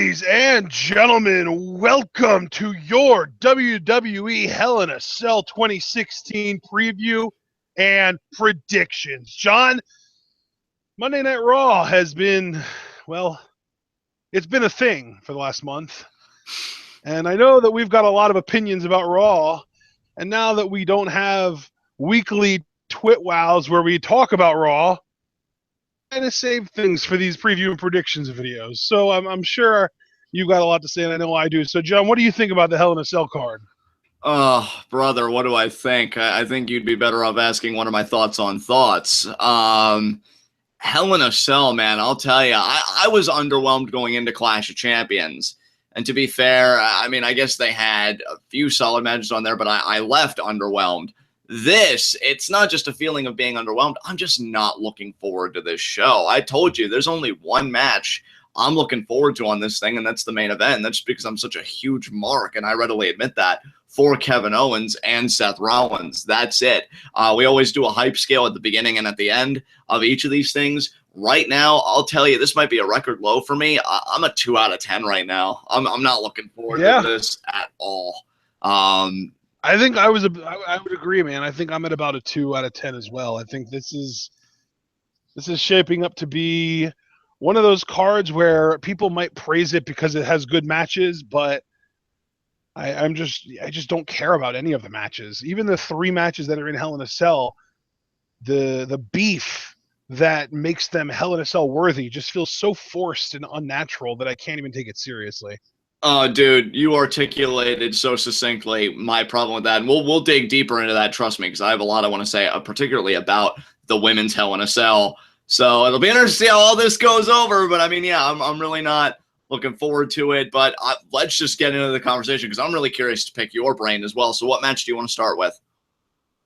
Ladies and gentlemen, welcome to your WWE Hell in a Cell 2016 preview and predictions. John, Monday Night Raw has been, well, it's been a thing for the last month. And I know that we've got a lot of opinions about Raw. And now that we don't have weekly twit wows where we talk about Raw, kind of save things for these preview and predictions videos. So I'm sure you've got a lot to say, and I know I do. So, John, what do you think about the Hell in a Cell card? Oh, brother, what do I think? I think you'd be better off asking one of my thoughts on thoughts. Hell in a Cell, man, I'll tell you, I was underwhelmed going into Clash of Champions. And to be fair, I mean, I guess they had a few solid matches on there, but I left underwhelmed. It's not just a feeling of being underwhelmed. I'm just not looking forward to this show. I told you, there's only one match I'm looking forward to on this thing, and that's the main event. And that's because I'm such a huge mark, and I readily admit that, for Kevin Owens and Seth Rollins. That's it. We always do a hype scale at the beginning and at the end of each of these things. Right now, I'll tell you, this might be a record low for me. I'm a 2 out of 10 right now. I'm not looking forward to this at all. I think I would agree, man. I think I'm at about a 2 out of 10 as well. I think this is shaping up to be one of those cards where people might praise it because it has good matches, but I just don't care about any of the matches. Even the 3 matches that are in Hell in a Cell, the beef that makes them Hell in a Cell worthy just feels so forced and unnatural that I can't even take it seriously. Oh, dude, you articulated so succinctly my problem with that. And we'll dig deeper into that, trust me, because I have a lot I want to say, particularly about the women's Hell in a Cell. So it'll be interesting to see how all this goes over. But I mean, yeah, I'm really not looking forward to it. But let's just get into the conversation because I'm really curious to pick your brain as well. So what match do you want to start with?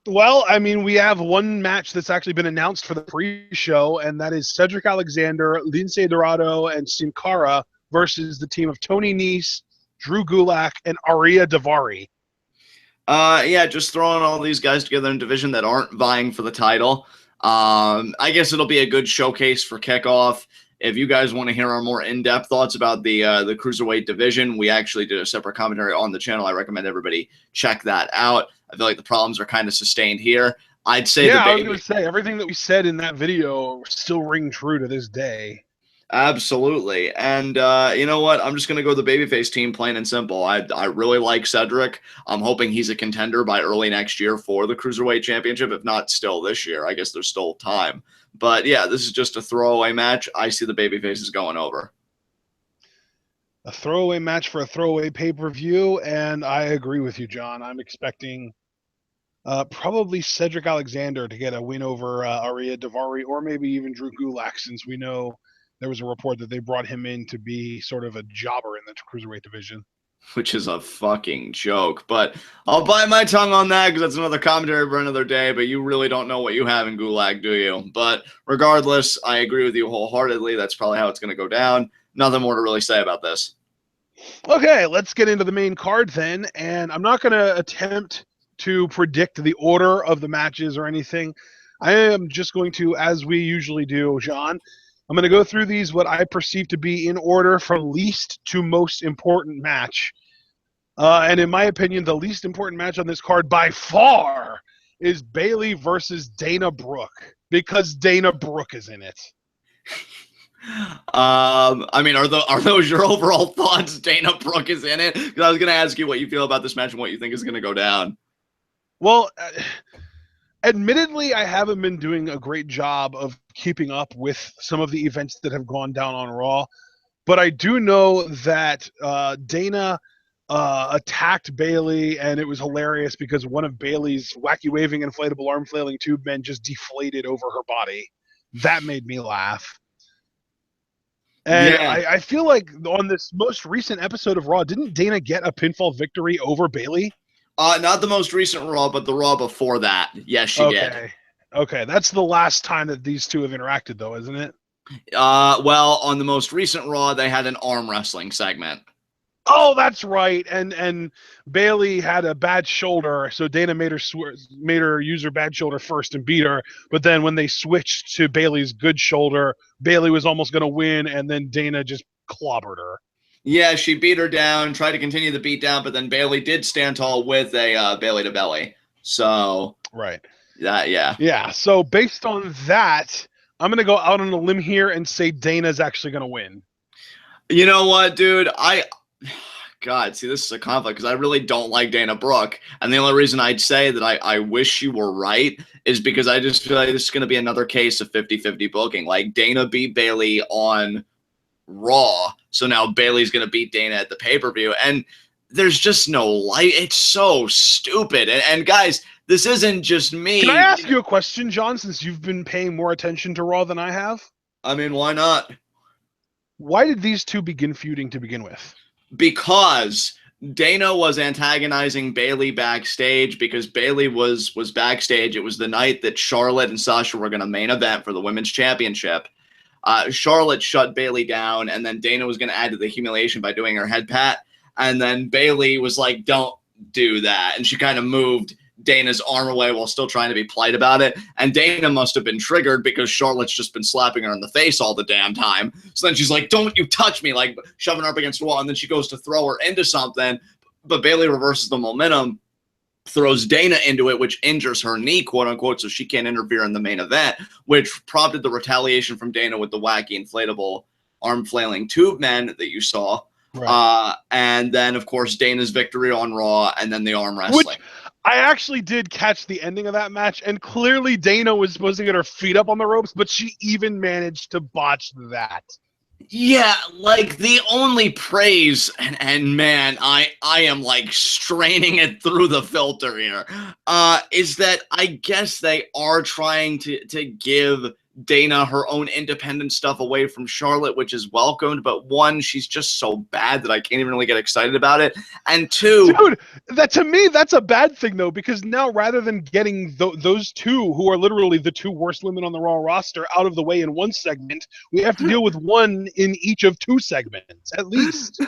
Well, I mean, we have one match that's actually been announced for the pre-show, and that is Cedric Alexander, Lince Dorado, and Cara versus the team of Tony Nese, Drew Gulak, and Ariya Daivari. Yeah, just throwing all these guys together in a division that aren't vying for the title. I guess it'll be a good showcase for kickoff. If you guys want to hear our more in-depth thoughts about the Cruiserweight division, we actually did a separate commentary on the channel. I recommend everybody check that out. I feel like the problems are kind of sustained here. I'd say I was going to say, everything that we said in that video still ring true to this day. Absolutely. And you know what? I'm just going to go the babyface team, plain and simple. I really like Cedric. I'm hoping he's a contender by early next year for the Cruiserweight Championship, if not still this year. I guess there's still time. But yeah, this is just a throwaway match. I see the babyfaces going over. A throwaway match for a throwaway pay-per-view, and I agree with you, John. I'm expecting probably Cedric Alexander to get a win over Ariya Daivari, or maybe even Drew Gulak, since we know there was a report that they brought him in to be sort of a jobber in the Cruiserweight division. Which is a fucking joke. But I'll bite my tongue on that because that's another commentary for another day, but you really don't know what you have in Gulak, do you? But regardless, I agree with you wholeheartedly. That's probably how it's going to go down. Nothing more to really say about this. Okay, let's get into the main card then. And I'm not going to attempt to predict the order of the matches or anything. I am just going to, as we usually do, John, I'm going to go through these, what I perceive to be in order from least to most important match. And in my opinion, the least important match on this card by far is Bayley versus Dana Brooke, because Dana Brooke is in it. I mean, are those your overall thoughts? Dana Brooke is in it? Because I was going to ask you what you feel about this match and what you think is going to go down. Well, admittedly, I haven't been doing a great job of keeping up with some of the events that have gone down on Raw, but I do know that Dana attacked Bayley, and it was hilarious because one of Bayley's wacky waving inflatable arm flailing tube men just deflated over her body. That made me laugh. And yeah. I feel like on this most recent episode of Raw, didn't Dana get a pinfall victory over Bayley? Not the most recent Raw, but the Raw before that. Yes, she did. Okay, that's the last time that these two have interacted, though, isn't it? Well, on the most recent Raw, they had an arm wrestling segment. Oh, that's right. And Bayley had a bad shoulder, so Dana made her use her bad shoulder first and beat her. But then when they switched to Bayley's good shoulder, Bayley was almost going to win, and then Dana just clobbered her. Yeah, she beat her down, tried to continue the beat down, but then Bayley did stand tall with a belly to belly. So, Right. yeah. Yeah. So based on that, I'm going to go out on a limb here and say Dana's actually going to win. You know what, dude? God, see, this is a conflict because I really don't like Dana Brooke. And the only reason I'd say that I wish you were right is because I just feel like this is going to be another case of 50-50 booking. Like, Dana beat Bayley on Raw, so now Bayley's going to beat Dana at the pay-per-view. And there's just no light. It's so stupid. And guys, this isn't just me. Can I ask you a question, John, since you've been paying more attention to Raw than I have? I mean, why not? Why did these two begin feuding to begin with? Because Dana was antagonizing Bayley backstage because Bayley was backstage. It was the night that Charlotte and Sasha were going to main event for the women's championship. Charlotte shut Bayley down, and then Dana was going to add to the humiliation by doing her head pat. And then Bayley was like, don't do that. And she kind of moved Dana's arm away while still trying to be polite about it. And Dana must have been triggered because Charlotte's just been slapping her in the face all the damn time. So then she's like, don't you touch me, like shoving her up against the wall. And then she goes to throw her into something, but Bayley reverses the momentum, throws Dana into it, which injures her knee, quote unquote, so she can't interfere in the main event, which prompted the retaliation from Dana with the wacky inflatable arm flailing tube men that you saw. Right. And then, of course, Dana's victory on Raw, and then the arm wrestling. Which I actually did catch the ending of that match, and clearly Dana was supposed to get her feet up on the ropes, but she even managed to botch that. Yeah, like the only praise, and man, I am like straining it through the filter here, is that I guess they are trying to give Dana her own independent stuff away from Charlotte, which is welcomed, but one, she's just so bad that I can't even really get excited about it, and two... Dude, that to me, that's a bad thing, though, because now rather than getting those two, who are literally the two worst women on the Raw roster, out of the way in one segment, we have to deal with one in each of two segments, at least.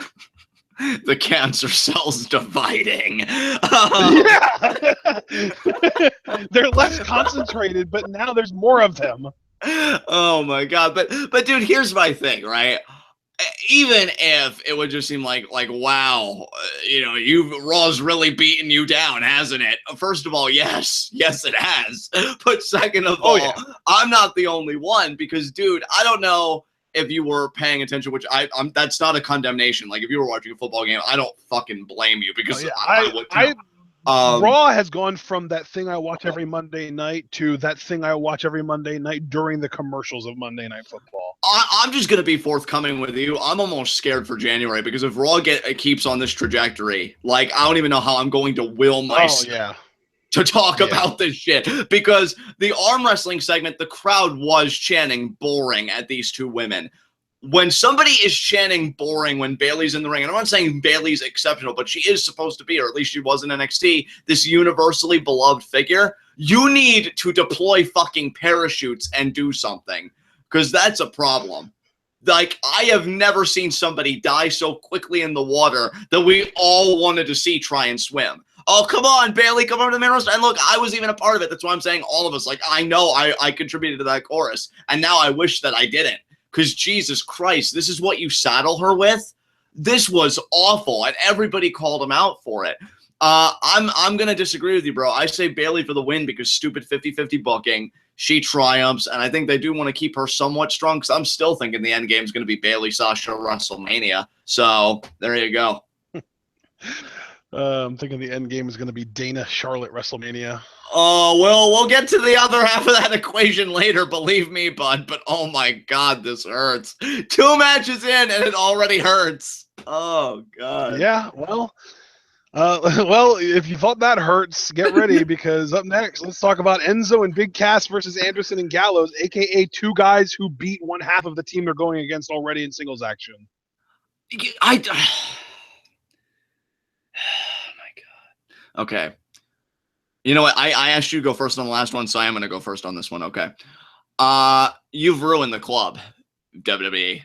The cancer cells dividing. Yeah! They're less concentrated, but now there's more of them. Oh my god, but dude, here's my thing, right? Even if it would just seem like wow, Raw's really beaten you down, hasn't it? First of all, yes it has. But second of all, yeah. I'm not the only one because, dude, I don't know if you were paying attention, which I'm that's not a condemnation. Like if you were watching a football game, I don't fucking blame you because Raw has gone from that thing I watch every Monday night to that thing I watch every Monday night during the commercials of Monday Night Football. I'm just going to be forthcoming with you. I'm almost scared for January because if Raw keeps on this trajectory, like I don't even know how I'm going to will myself to talk about this shit. Because the arm wrestling segment, the crowd was chanting boring at these two women. When somebody is chanting boring when Bayley's in the ring, and I'm not saying Bayley's exceptional, but she is supposed to be, or at least she was in NXT, this universally beloved figure, you need to deploy fucking parachutes and do something, because that's a problem. Like, I have never seen somebody die so quickly in the water that we all wanted to see try and swim. Oh, come on, Bayley, come over to the main roster. And look, I was even a part of it. That's why I'm saying all of us. Like, I know I contributed to that chorus, and now I wish that I didn't. Because Jesus Christ, this is what you saddle her with? This was awful, and everybody called him out for it. I'm going to disagree with you, bro. I say Bayley for the win because stupid 50-50 booking. She triumphs, and I think they do want to keep her somewhat strong because I'm still thinking the end game is going to be Bayley, Sasha, WrestleMania. So there you go. I'm thinking the end game is going to be Dana, Charlotte, WrestleMania. Oh, well, we'll get to the other half of that equation later, believe me, bud. But oh my God, this hurts. 2 matches in, and it already hurts. Oh, God. Yeah, well, if you thought that hurts, get ready because up next, let's talk about Enzo and Big Cass versus Anderson and Gallows, a.k.a. two guys who beat one half of the team they're going against already in singles action. Oh, my God. Okay. You know what? I asked you to go first on the last one, so I am going to go first on this one. Okay. You've ruined the club, WWE.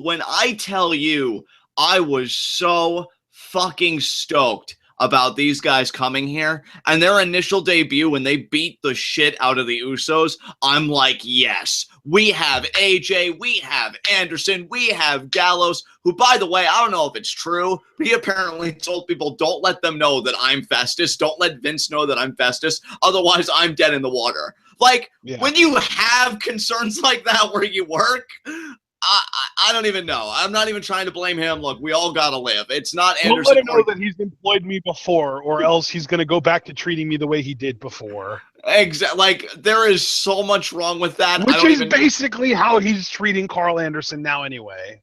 When I tell you, I was so fucking stoked about these guys coming here and their initial debut when they beat the shit out of the Usos, I'm like, yes, we have AJ, we have Anderson, we have Gallows, who, by the way, I don't know if it's true, but he apparently told people, don't let them know that I'm Festus. Don't let Vince know that I'm Festus. Otherwise, I'm dead in the water. Like, when you have concerns like that where you work, I don't even know. I'm not even trying to blame him. Look, we all got to live. It's not Anderson. Don't let him know that he's employed me before, or else he's going to go back to treating me the way he did before. Exactly. Like, there is so much wrong with that. Which is basically how he's treating Carl Anderson now anyway.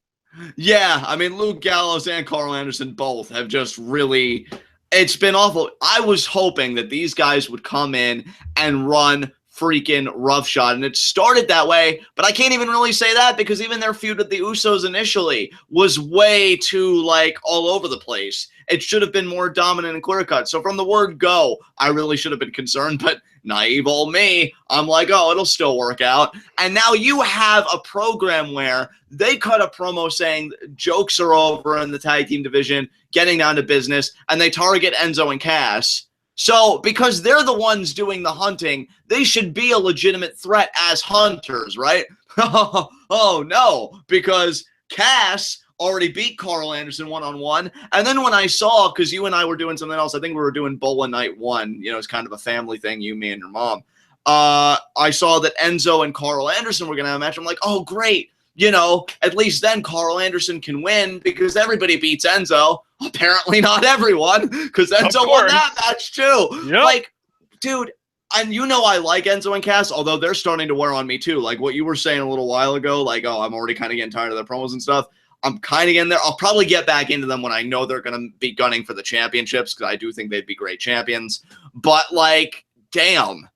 Yeah, I mean, Luke Gallows and Carl Anderson both have just really... It's been awful. I was hoping that these guys would come in and run freaking roughshod, and it started that way, but I can't even really say that because even their feud with the Usos initially was way too, like, all over the place. It should have been more dominant and clear cut. So from the word go, I really should have been concerned, but naive old me, I'm like, oh, it'll still work out. And now you have a program where they cut a promo saying jokes are over in the tag team division, getting down to business, and they target Enzo and Cass. So, because they're the ones doing the hunting, they should be a legitimate threat as hunters, right? Oh, no, because Cass already beat Carl Anderson one-on-one, and then when I saw, because you and I were doing something else, I think we were doing Bola Night 1, you know, it's kind of a family thing, you, me, and your mom. I saw that Enzo and Carl Anderson were going to have a match. I'm like, oh, great. You know, at least then Carl Anderson can win because everybody beats Enzo. Apparently not everyone, because Enzo won that match too. Yep. Like, dude, and you know I like Enzo and Cass, although they're starting to wear on me too. Like what you were saying a little while ago, like, oh, I'm already kind of getting tired of their promos and stuff. I'm kind of getting there. I'll probably get back into them when I know they're going to be gunning for the championships because I do think they'd be great champions. But, like, damn.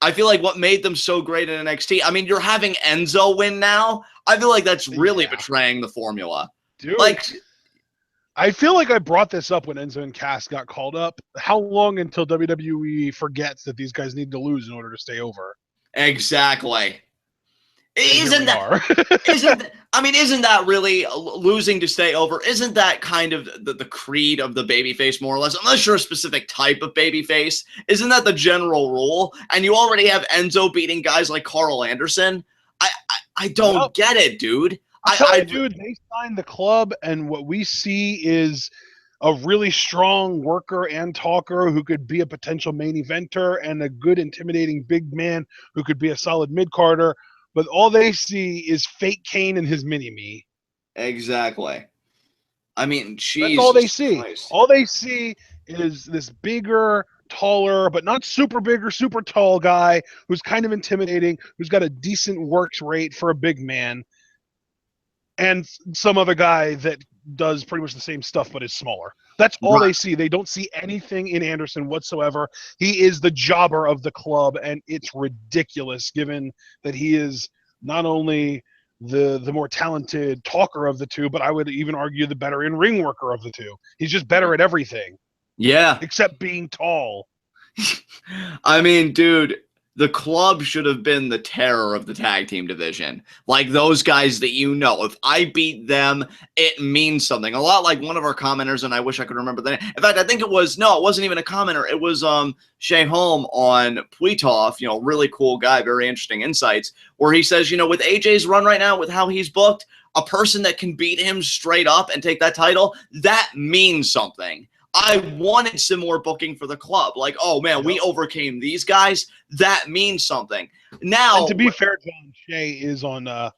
I feel like what made them so great in NXT, I mean, you're having Enzo win now. I feel like that's really betraying the formula. Dude, like, I feel like I brought this up when Enzo and Cass got called up. How long until WWE forgets that these guys need to lose in order to stay over? Exactly. Isn't that really losing to stay over? Isn't that kind of the creed of the babyface, more or less? Unless you're a specific type of babyface, isn't that the general rule? And you already have Enzo beating guys like Carl Anderson. I don't get it, dude. Dude, they signed the club, and what we see is a really strong worker and talker who could be a potential main eventer and a good, intimidating big man who could be a solid mid-carder. But all they see is fake Kane and his mini-me. Exactly. I mean, that's all they see. Christ. All they see is this bigger, taller, but not super big or super tall guy who's kind of intimidating, who's got a decent works rate for a big man, and some other guy that does pretty much the same stuff but is smaller. That's all they see. They don't see anything in Anderson whatsoever. He is the jobber of the club, and it's ridiculous given that he is not only the more talented talker of the two, but I would even argue the better in-ring worker of the two. He's just better at everything. Yeah. Except being tall. I mean, dude, the club should have been the terror of the tag team division. Like those guys that you know. If I beat them, it means something. A lot like one of our commenters, and I wish I could remember the name. In fact, I think it wasn't even a commenter. It was Shay Holm on Puitoff, you know, really cool guy, very interesting insights, where he says, you know, with AJ's run right now, with how he's booked, a person that can beat him straight up and take that title, that means something. I wanted some more booking for the club. Like, oh, man, we overcame these guys. That means something. Now, and to be fair, John, Shay is on the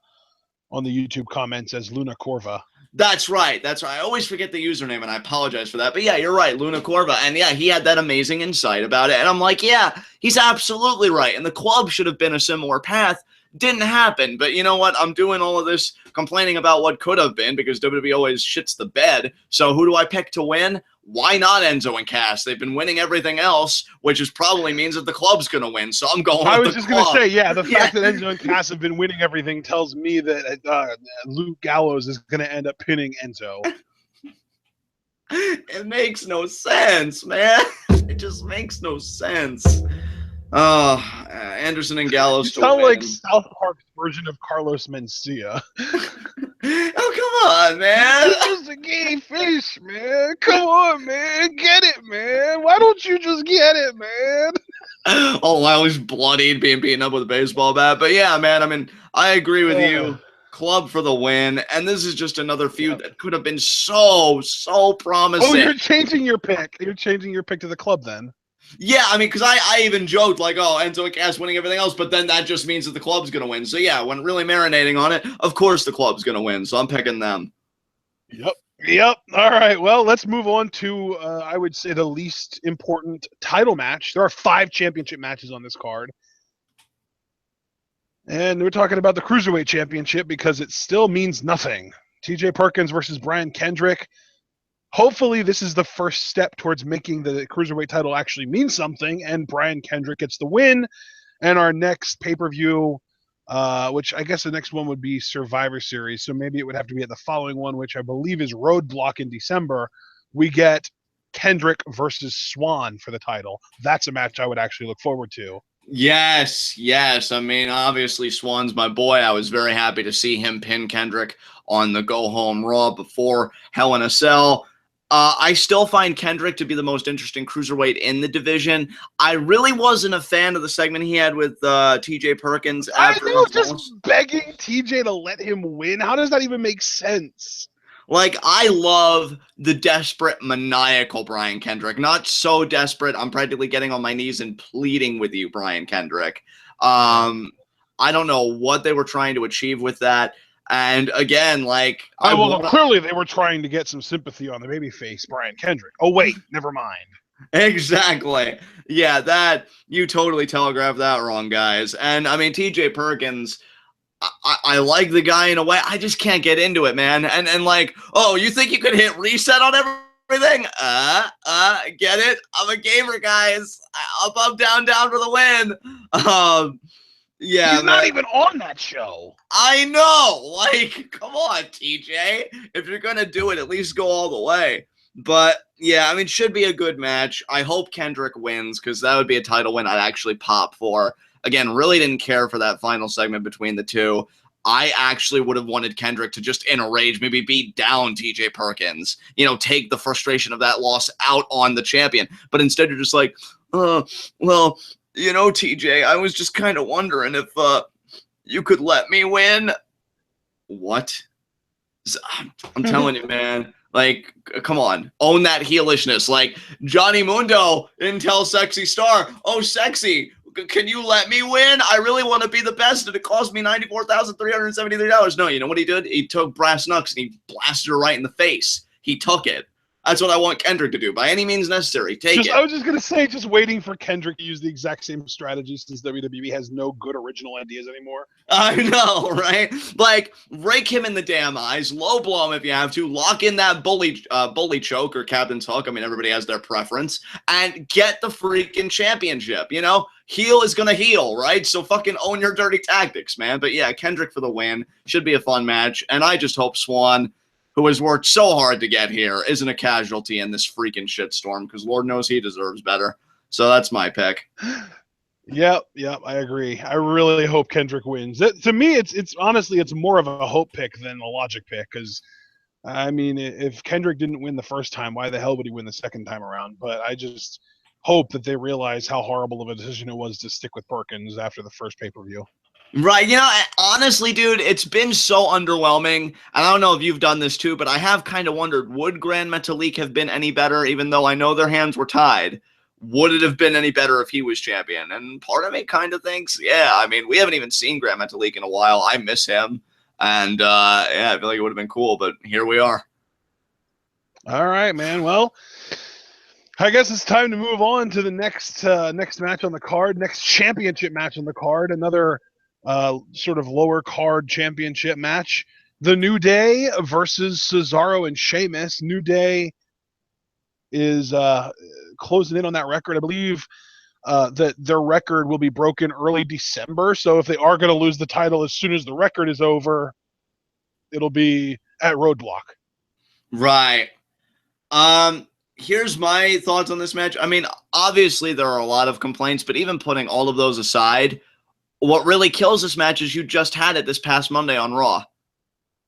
YouTube comments as Luna Corva. That's right. That's right. I always forget the username, and I apologize for that. But, yeah, you're right, Luna Corva. And, yeah, he had that amazing insight about it. And I'm like, yeah, he's absolutely right. And the club should have been a similar path. Didn't happen. But you know what? I'm doing all of this complaining about what could have been because WWE always shits the bed. So who do I pick to win? Why not Enzo and Cass? They've been winning everything else, which is probably means that the club's going to win. So I'm going with the club. I was just going to say, yeah, the fact that Enzo and Cass have been winning everything tells me that Luke Gallows is going to end up pinning Enzo. It makes no sense, man. It just makes no sense. Anderson and Gallows. You sound like South Park's version of Carlos Mencia. Oh, come on, man. It's just a gay fish, man. Come on, man. Get it, it, man? Why don't you just get it, man? Oh, while he's bloodied, being beaten up with a baseball bat. But yeah, man, I mean, I agree with you. Club for the win. And this is just another feud that could have been so promising. Oh, you're changing your pick. You're changing your pick to the club then. Yeah, I mean, because I even joked, like, oh, Enzo and Cass winning everything else, but then that just means that the club's going to win. So yeah, when really marinating on it, of course the club's going to win. So I'm picking them. Yep. All right. Well, let's move on to, I would say, the least important title match. There are 5 championship matches on this card. And we're talking about the Cruiserweight Championship because it still means nothing. TJ Perkins versus Brian Kendrick. Hopefully, this is the first step towards making the Cruiserweight title actually mean something, and Brian Kendrick gets the win. And our next pay-per-view, which I guess the next one would be Survivor Series, so maybe it would have to be at the following one, which I believe is Roadblock in December. We get Kendrick versus Swan for the title. That's a match I would actually look forward to. Yes. I mean, obviously, Swan's my boy. I was very happy to see him pin Kendrick on the Go Home Raw before Hell in a Cell. I still find Kendrick to be the most interesting cruiserweight in the division. I really wasn't a fan of the segment he had with TJ Perkins. After I know, just begging TJ to let him win. How does that even make sense? Like, I love the desperate, maniacal Brian Kendrick. Not so desperate, I'm practically getting on my knees and pleading with you, Brian Kendrick. I don't know what they were trying to achieve with that. And again, like... clearly they were trying to get some sympathy on the babyface, Brian Kendrick. Oh, wait, never mind. Exactly. Yeah, that... You totally telegraphed that wrong, guys. And, I mean, TJ Perkins... I like the guy in a way. I just can't get into it, man. And like, oh, you think you could hit reset on everything? Get it? I'm a gamer, guys. Up, down for the win. Yeah, he's not even on that show. I know. Like, come on, TJ. If you're gonna do it, at least go all the way. But yeah, I mean, should be a good match. I hope Kendrick wins because that would be a title win I'd actually pop for. Again, really didn't care for that final segment between the two. I actually would have wanted Kendrick to just, in a rage, maybe beat down TJ Perkins. You know, take the frustration of that loss out on the champion. But instead, you're just like, well, you know, TJ, I was just kind of wondering if you could let me win. What? I'm telling you, man. Like, come on. Own that heelishness. Like, Johnny Mundo didn't tell Sexy Star, oh, Sexy, can you let me win? I really want to be the best, and it cost me $94,373. No, you know what he did? He took brass knucks, and he blasted her right in the face. He took it. That's what I want Kendrick to do. By any means necessary, take it. I was just going to say, just waiting for Kendrick to use the exact same strategy since WWE has no good original ideas anymore. I know, right? Like, rake him in the damn eyes, low blow him if you have to, lock in that bully choke or captain's hook. I mean, everybody has their preference. And get the freaking championship, you know? Heel is going to heal, right? So fucking own your dirty tactics, man. But yeah, Kendrick for the win. Should be a fun match. And I just hope Swan, who has worked so hard to get here, isn't a casualty in this freaking shitstorm, because Lord knows he deserves better. So that's my pick. Yep, I agree. I really hope Kendrick wins. To me, it's honestly, it's more of a hope pick than a logic pick, because, I mean, if Kendrick didn't win the first time, why the hell would he win the second time around? But I just hope that they realize how horrible of a decision it was to stick with Perkins after the first pay-per-view. Right. You know, honestly, dude, it's been so underwhelming. And I don't know if you've done this too, but I have kind of wondered, would Grand Metalik have been any better, even though I know their hands were tied? Would it have been any better if he was champion? And part of me kind of thinks, yeah, I mean, we haven't even seen Grand Metalik in a while. I miss him. And, yeah, I feel like it would have been cool, but here we are. All right, man. Well, I guess it's time to move on to the next match on the card, next championship match on the card, another sort of lower card championship match. The New Day versus Cesaro and Sheamus. New Day is closing in on that record. I believe that their record will be broken early December. So if they are going to lose the title as soon as the record is over, it'll be at Roadblock. Right. Here's my thoughts on this match. I mean, obviously there are a lot of complaints, but even putting all of those aside, what really kills this match is you just had it this past Monday on Raw.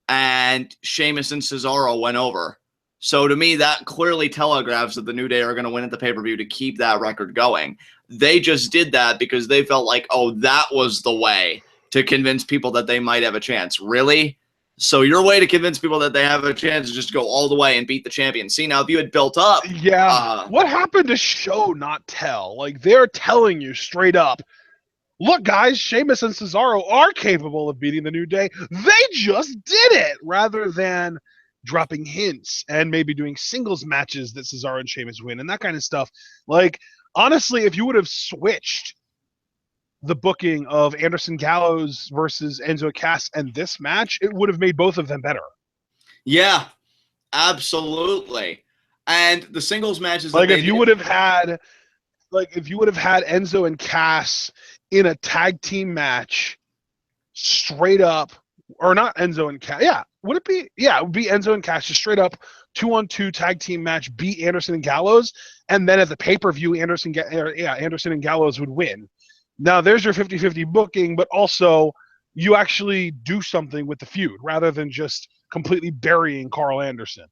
And Sheamus and Cesaro went over. So to me, that clearly telegraphs that the New Day are going to win at the pay-per-view to keep that record going. They just did that because they felt like, oh, that was the way to convince people that they might have a chance. Really? So your way to convince people that they have a chance is just go all the way and beat the champion. See, now if you had built up. Yeah. What happened to show, not tell? Like, they're telling you straight up, look, guys, Sheamus and Cesaro are capable of beating the New Day. They just did it, rather than dropping hints and maybe doing singles matches that Cesaro and Sheamus win and that kind of stuff. Like, honestly, if you would have switched the booking of Anderson Gallows versus Enzo Cass and this match, it would have made both of them better. Yeah, absolutely. And the singles matches, like if you would have had Enzo and Cass in a tag team match, straight up, or not Enzo and Cass. Yeah, would it be? Yeah, it would be Enzo and Cass, just straight up 2-on-2 tag team match, beat Anderson and Gallows, and then at the pay-per-view, Anderson and Gallows would win. Now, there's your 50-50 booking, but also you actually do something with the feud rather than just completely burying Carl Anderson.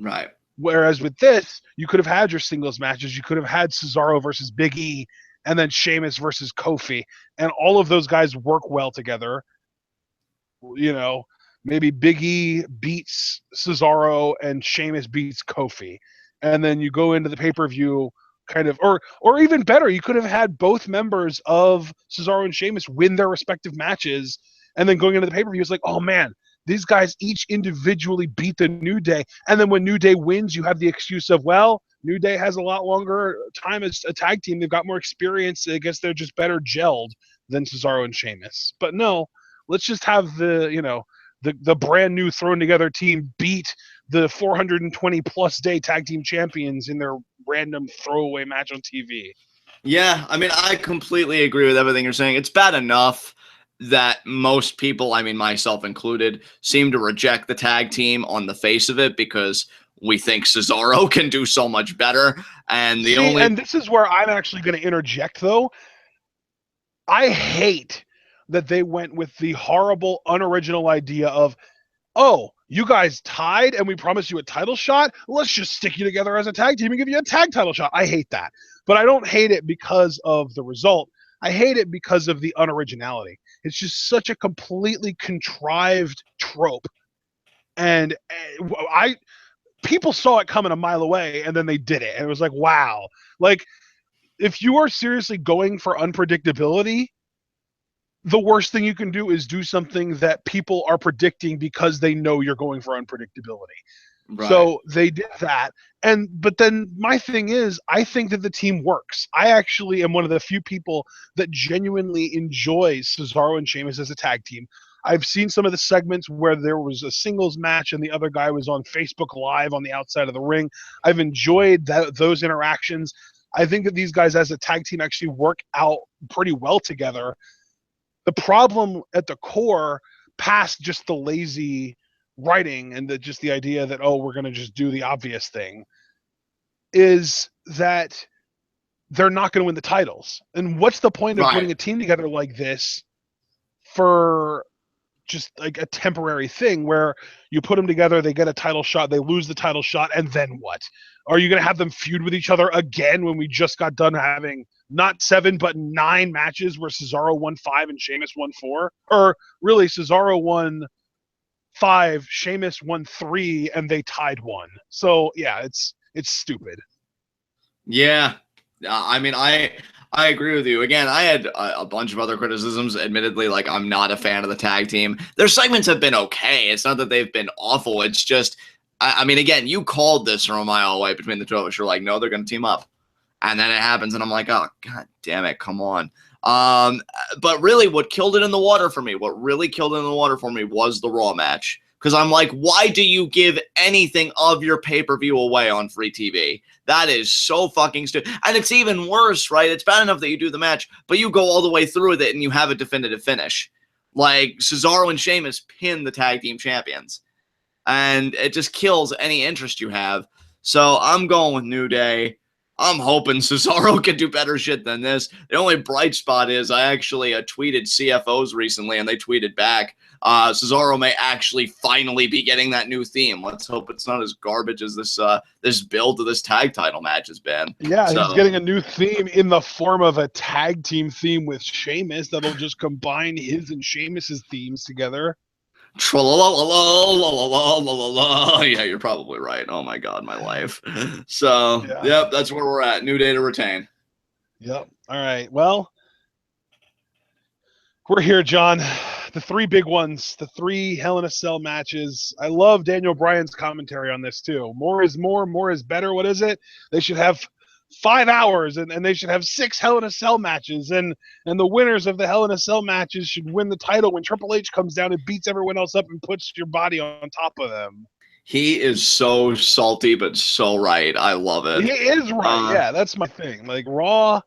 Right. Whereas with this, you could have had your singles matches. You could have had Cesaro versus Big E and then Sheamus versus Kofi. And all of those guys work well together. You know, maybe Big E beats Cesaro and Sheamus beats Kofi. And then you go into the pay-per-view kind of, or even better, you could have had both members of Cesaro and Sheamus win their respective matches, and then going into the pay-per-view, it's like, oh man, these guys each individually beat the New Day, and then when New Day wins, you have the excuse of, well, New Day has a lot longer time as a tag team, they've got more experience, I guess they're just better gelled than Cesaro and Sheamus. But no, let's just have the brand new thrown together team beat the 420 plus day tag team champions in their random throwaway match on TV. Yeah, I mean, I completely agree with everything you're saying. It's bad enough that most people, I mean, myself included, seem to reject the tag team on the face of it because we think Cesaro can do so much better. And and this is where I'm actually going to interject, though. I hate that they went with the horrible, unoriginal idea of, oh, you guys tied and we promised you a title shot? Let's just stick you together as a tag team and give you a tag title shot. I hate that. But I don't hate it because of the result. I hate it because of the unoriginality. It's just such a completely contrived trope. And people saw it coming a mile away, and then they did it. And it was like, wow. Like, if you are seriously going for unpredictability, the worst thing you can do is do something that people are predicting because they know you're going for unpredictability. Right. So they did that. But then my thing is, I think that the team works. I actually am one of the few people that genuinely enjoys Cesaro and Sheamus as a tag team. I've seen some of the segments where there was a singles match and the other guy was on Facebook Live on the outside of the ring. I've enjoyed those interactions. I think that these guys as a tag team actually work out pretty well together. The problem at the core, past just the lazy writing and just the idea that, oh, we're going to just do the obvious thing, is that they're not going to win the titles. And what's the point of putting a team together like this for just like a temporary thing where you put them together, they get a title shot, they lose the title shot, and then what? Are you going to have them feud with each other again when we just got done having not 7 but 9 matches where Cesaro won 5 and Sheamus won 4? Or really, Cesaro won 5, Sheamus won 3, and they tied 1. So yeah, it's stupid. Yeah, I mean, I agree with you. Again, I had a bunch of other criticisms. Admittedly, like, I'm not a fan of the tag team. Their segments have been okay. It's not that they've been awful. It's just, I mean, again, you called this from a mile away between the two of us. You're like, no, they're going to team up. And then it happens, and I'm like, oh, God damn it, come on. But really, what killed it in the water for me, was the Raw match. Because I'm like, why do you give anything of your pay-per-view away on free TV? That is so fucking stupid. And it's even worse, right? It's bad enough that you do the match, but you go all the way through with it and you have a definitive finish. Like, Cesaro and Sheamus pin the tag team champions. And it just kills any interest you have. So I'm going with New Day. I'm hoping Cesaro can do better shit than this. The only bright spot is I actually tweeted CFOs recently, and they tweeted back, Cesaro may actually finally be getting that new theme. Let's hope it's not as garbage as this build of this tag title match has been. Yeah, he's getting a new theme in the form of a tag team theme with Sheamus that'll just combine his and Sheamus's themes together. Yeah, you're probably right. Oh my God, my life. So, Yep, that's where we're at. New day to retain. Yep. All right. Well, we're here, John. The three big ones, the three Hell in a Cell matches. I love Daniel Bryan's commentary on this too. More is more, more is better. What is it? They should have 5 hours and they should have 6 Hell in a Cell matches, and the winners of the Hell in a Cell matches should win the title when Triple H comes down and beats everyone else up and puts your body on top of them. He is so salty, but so right. I love it. He is right. Yeah, that's my thing. Like, Raw,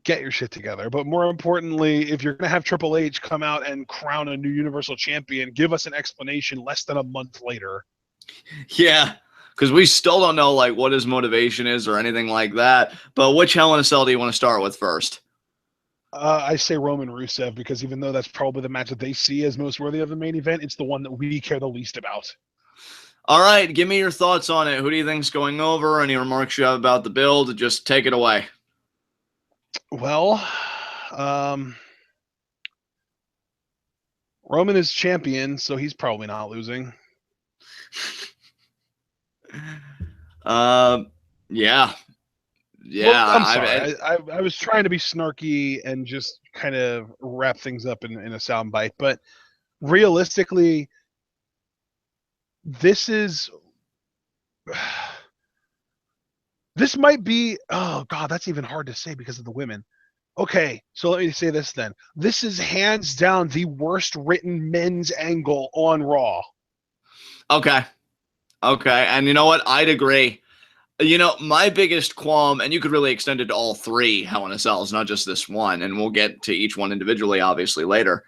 get your shit together. But more importantly, if you're going to have Triple H come out and crown a new Universal Champion, give us an explanation less than a month later. Yeah, because we still don't know like what his motivation is or anything like that. But which Hell in a Cell do you want to start with first? I say Roman Rusev, because even though that's probably the match that they see as most worthy of the main event, it's the one that we care the least about. All right, give me your thoughts on it. Who do you think's going over? Any remarks you have about the build? Just take it away. Well, Roman is champion, so he's probably not losing. Yeah. Well, I'm sorry. I was trying to be snarky and just kind of wrap things up in a soundbite, but realistically, this might be, oh God, that's even hard to say because of the women. Okay, so let me say this then. This is hands down the worst written men's angle on Raw. Okay, and you know what? I'd agree. You know, my biggest qualm, and you could really extend it to all three Hell in a Cells, not just this one, and we'll get to each one individually, obviously, later.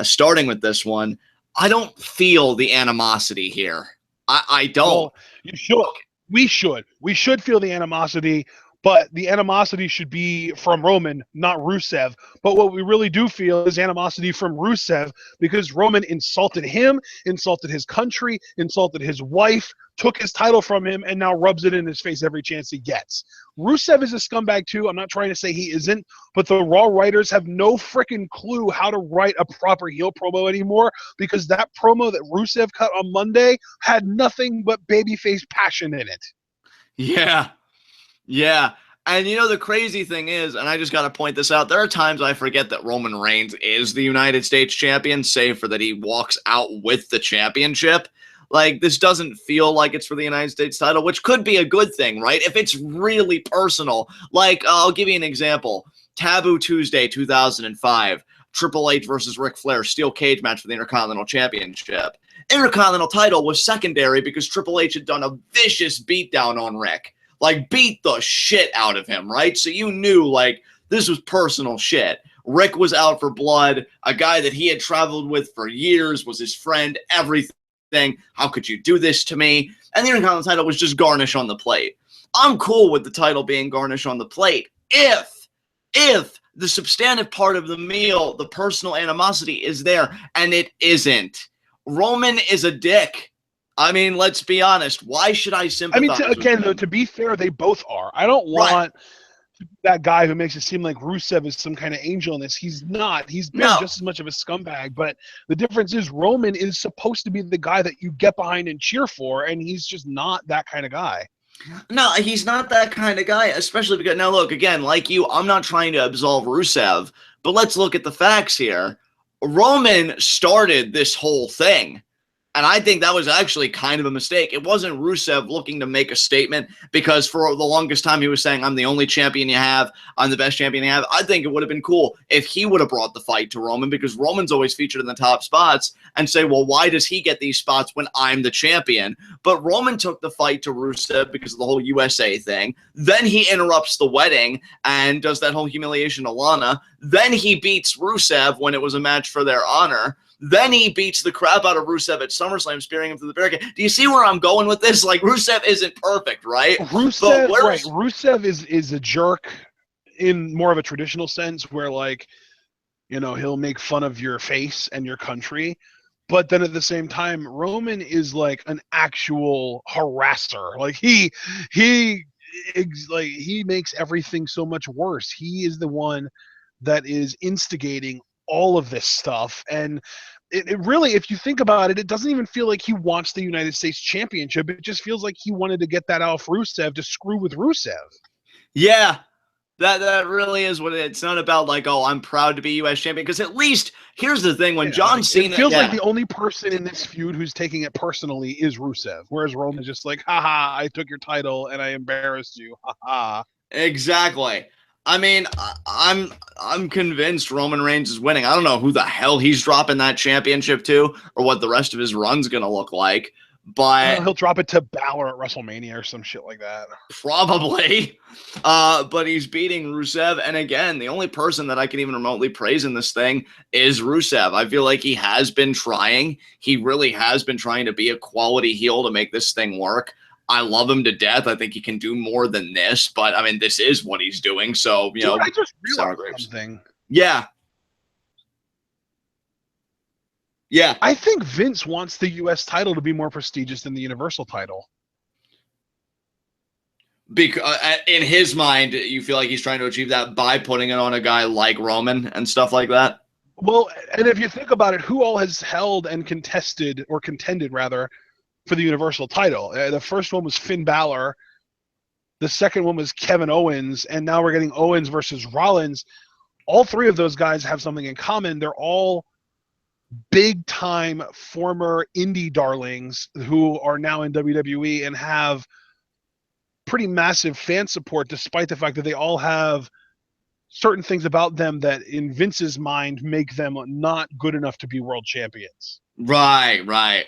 Starting with this one, I don't feel the animosity here. I don't. Well, you should. We should feel the animosity, but the animosity should be from Roman, not Rusev. But what we really do feel is animosity from Rusev, because Roman insulted him, insulted his country, insulted his wife, took his title from him, and now rubs it in his face every chance he gets. Rusev is a scumbag too. I'm not trying to say he isn't, but the Raw writers have no freaking clue how to write a proper heel promo anymore, because that promo that Rusev cut on Monday had nothing but babyface passion in it. Yeah. And you know, the crazy thing is, and I just got to point this out, there are times I forget that Roman Reigns is the United States champion, save for that he walks out with the championship. Like, this doesn't feel like it's for the United States title, which could be a good thing, right? If it's really personal. Like, I'll give you an example. Taboo Tuesday 2005, Triple H versus Ric Flair steel cage match for the Intercontinental Championship. Intercontinental title was secondary because Triple H had done a vicious beatdown on Ric. Like, beat the shit out of him, right? So you knew, like, this was personal shit. Ric was out for blood. A guy that he had traveled with for years was his friend, everything. How could you do this to me? And the Intercontinental title was just garnish on the plate. I'm cool with the title being garnish on the plate if the substantive part of the meal, the personal animosity, is there, and it isn't. Roman is a dick. I mean, let's be honest. Why should I sympathize? I mean, again, though, to be fair, they both are. I don't want that guy who makes it seem like Rusev is some kind of angel in this. He's not. He's been just as much of a scumbag. But the difference is Roman is supposed to be the guy that you get behind and cheer for, and he's just not that kind of guy. No, he's not that kind of guy, especially because, now look, again, like you, I'm not trying to absolve Rusev, but let's look at the facts here. Roman started this whole thing. And I think that was actually kind of a mistake. It wasn't Rusev looking to make a statement, because for the longest time he was saying, I'm the only champion you have. I'm the best champion you have. I think it would have been cool if he would have brought the fight to Roman, because Roman's always featured in the top spots, and say, well, why does he get these spots when I'm the champion? But Roman took the fight to Rusev because of the whole USA thing. Then he interrupts the wedding and does that whole humiliation to Lana. Then he beats Rusev when it was a match for their honor. Then he beats the crap out of Rusev at SummerSlam, spearing him through the barricade. Do you see where I'm going with this? Like, Rusev isn't perfect, right? Rusev is a jerk in more of a traditional sense where, like, you know, he'll make fun of your face and your country. But then at the same time, Roman is like an actual harasser. Like he makes everything so much worse. He is the one that is instigating all of this stuff. And it really, if you think about it, it doesn't even feel like he wants the United States Championship. It just feels like he wanted to get that off Rusev to screw with Rusev. Yeah, that really is what it's not about. Like, oh, I'm proud to be U.S. champion. Because at least, here's the thing, when John Cena... It feels like the only person in this feud who's taking it personally is Rusev. Whereas Roman's just like, haha, I took your title and I embarrassed you. Haha. Exactly. I mean, I'm convinced Roman Reigns is winning. I don't know who the hell he's dropping that championship to or what the rest of his run's going to look like. But he'll drop it to Balor at WrestleMania or some shit like that. Probably. But he's beating Rusev. And again, the only person that I can even remotely praise in this thing is Rusev. I feel like he has been trying. He really has been trying to be a quality heel to make this thing work. I love him to death. I think he can do more than this, but I mean, this is what he's doing. So, you know, I just realized something. Yeah. Yeah. I think Vince wants the U.S. title to be more prestigious than the Universal title. Because in his mind, you feel like he's trying to achieve that by putting it on a guy like Roman and stuff like that? Well, and if you think about it, who all has held and contended for the Universal title? The first one was Finn Balor. The second one was Kevin Owens. And now we're getting Owens versus Rollins. All three of those guys have something in common. They're all big-time former indie darlings who are now in WWE and have pretty massive fan support, despite the fact that they all have certain things about them that in Vince's mind make them not good enough to be world champions. Right.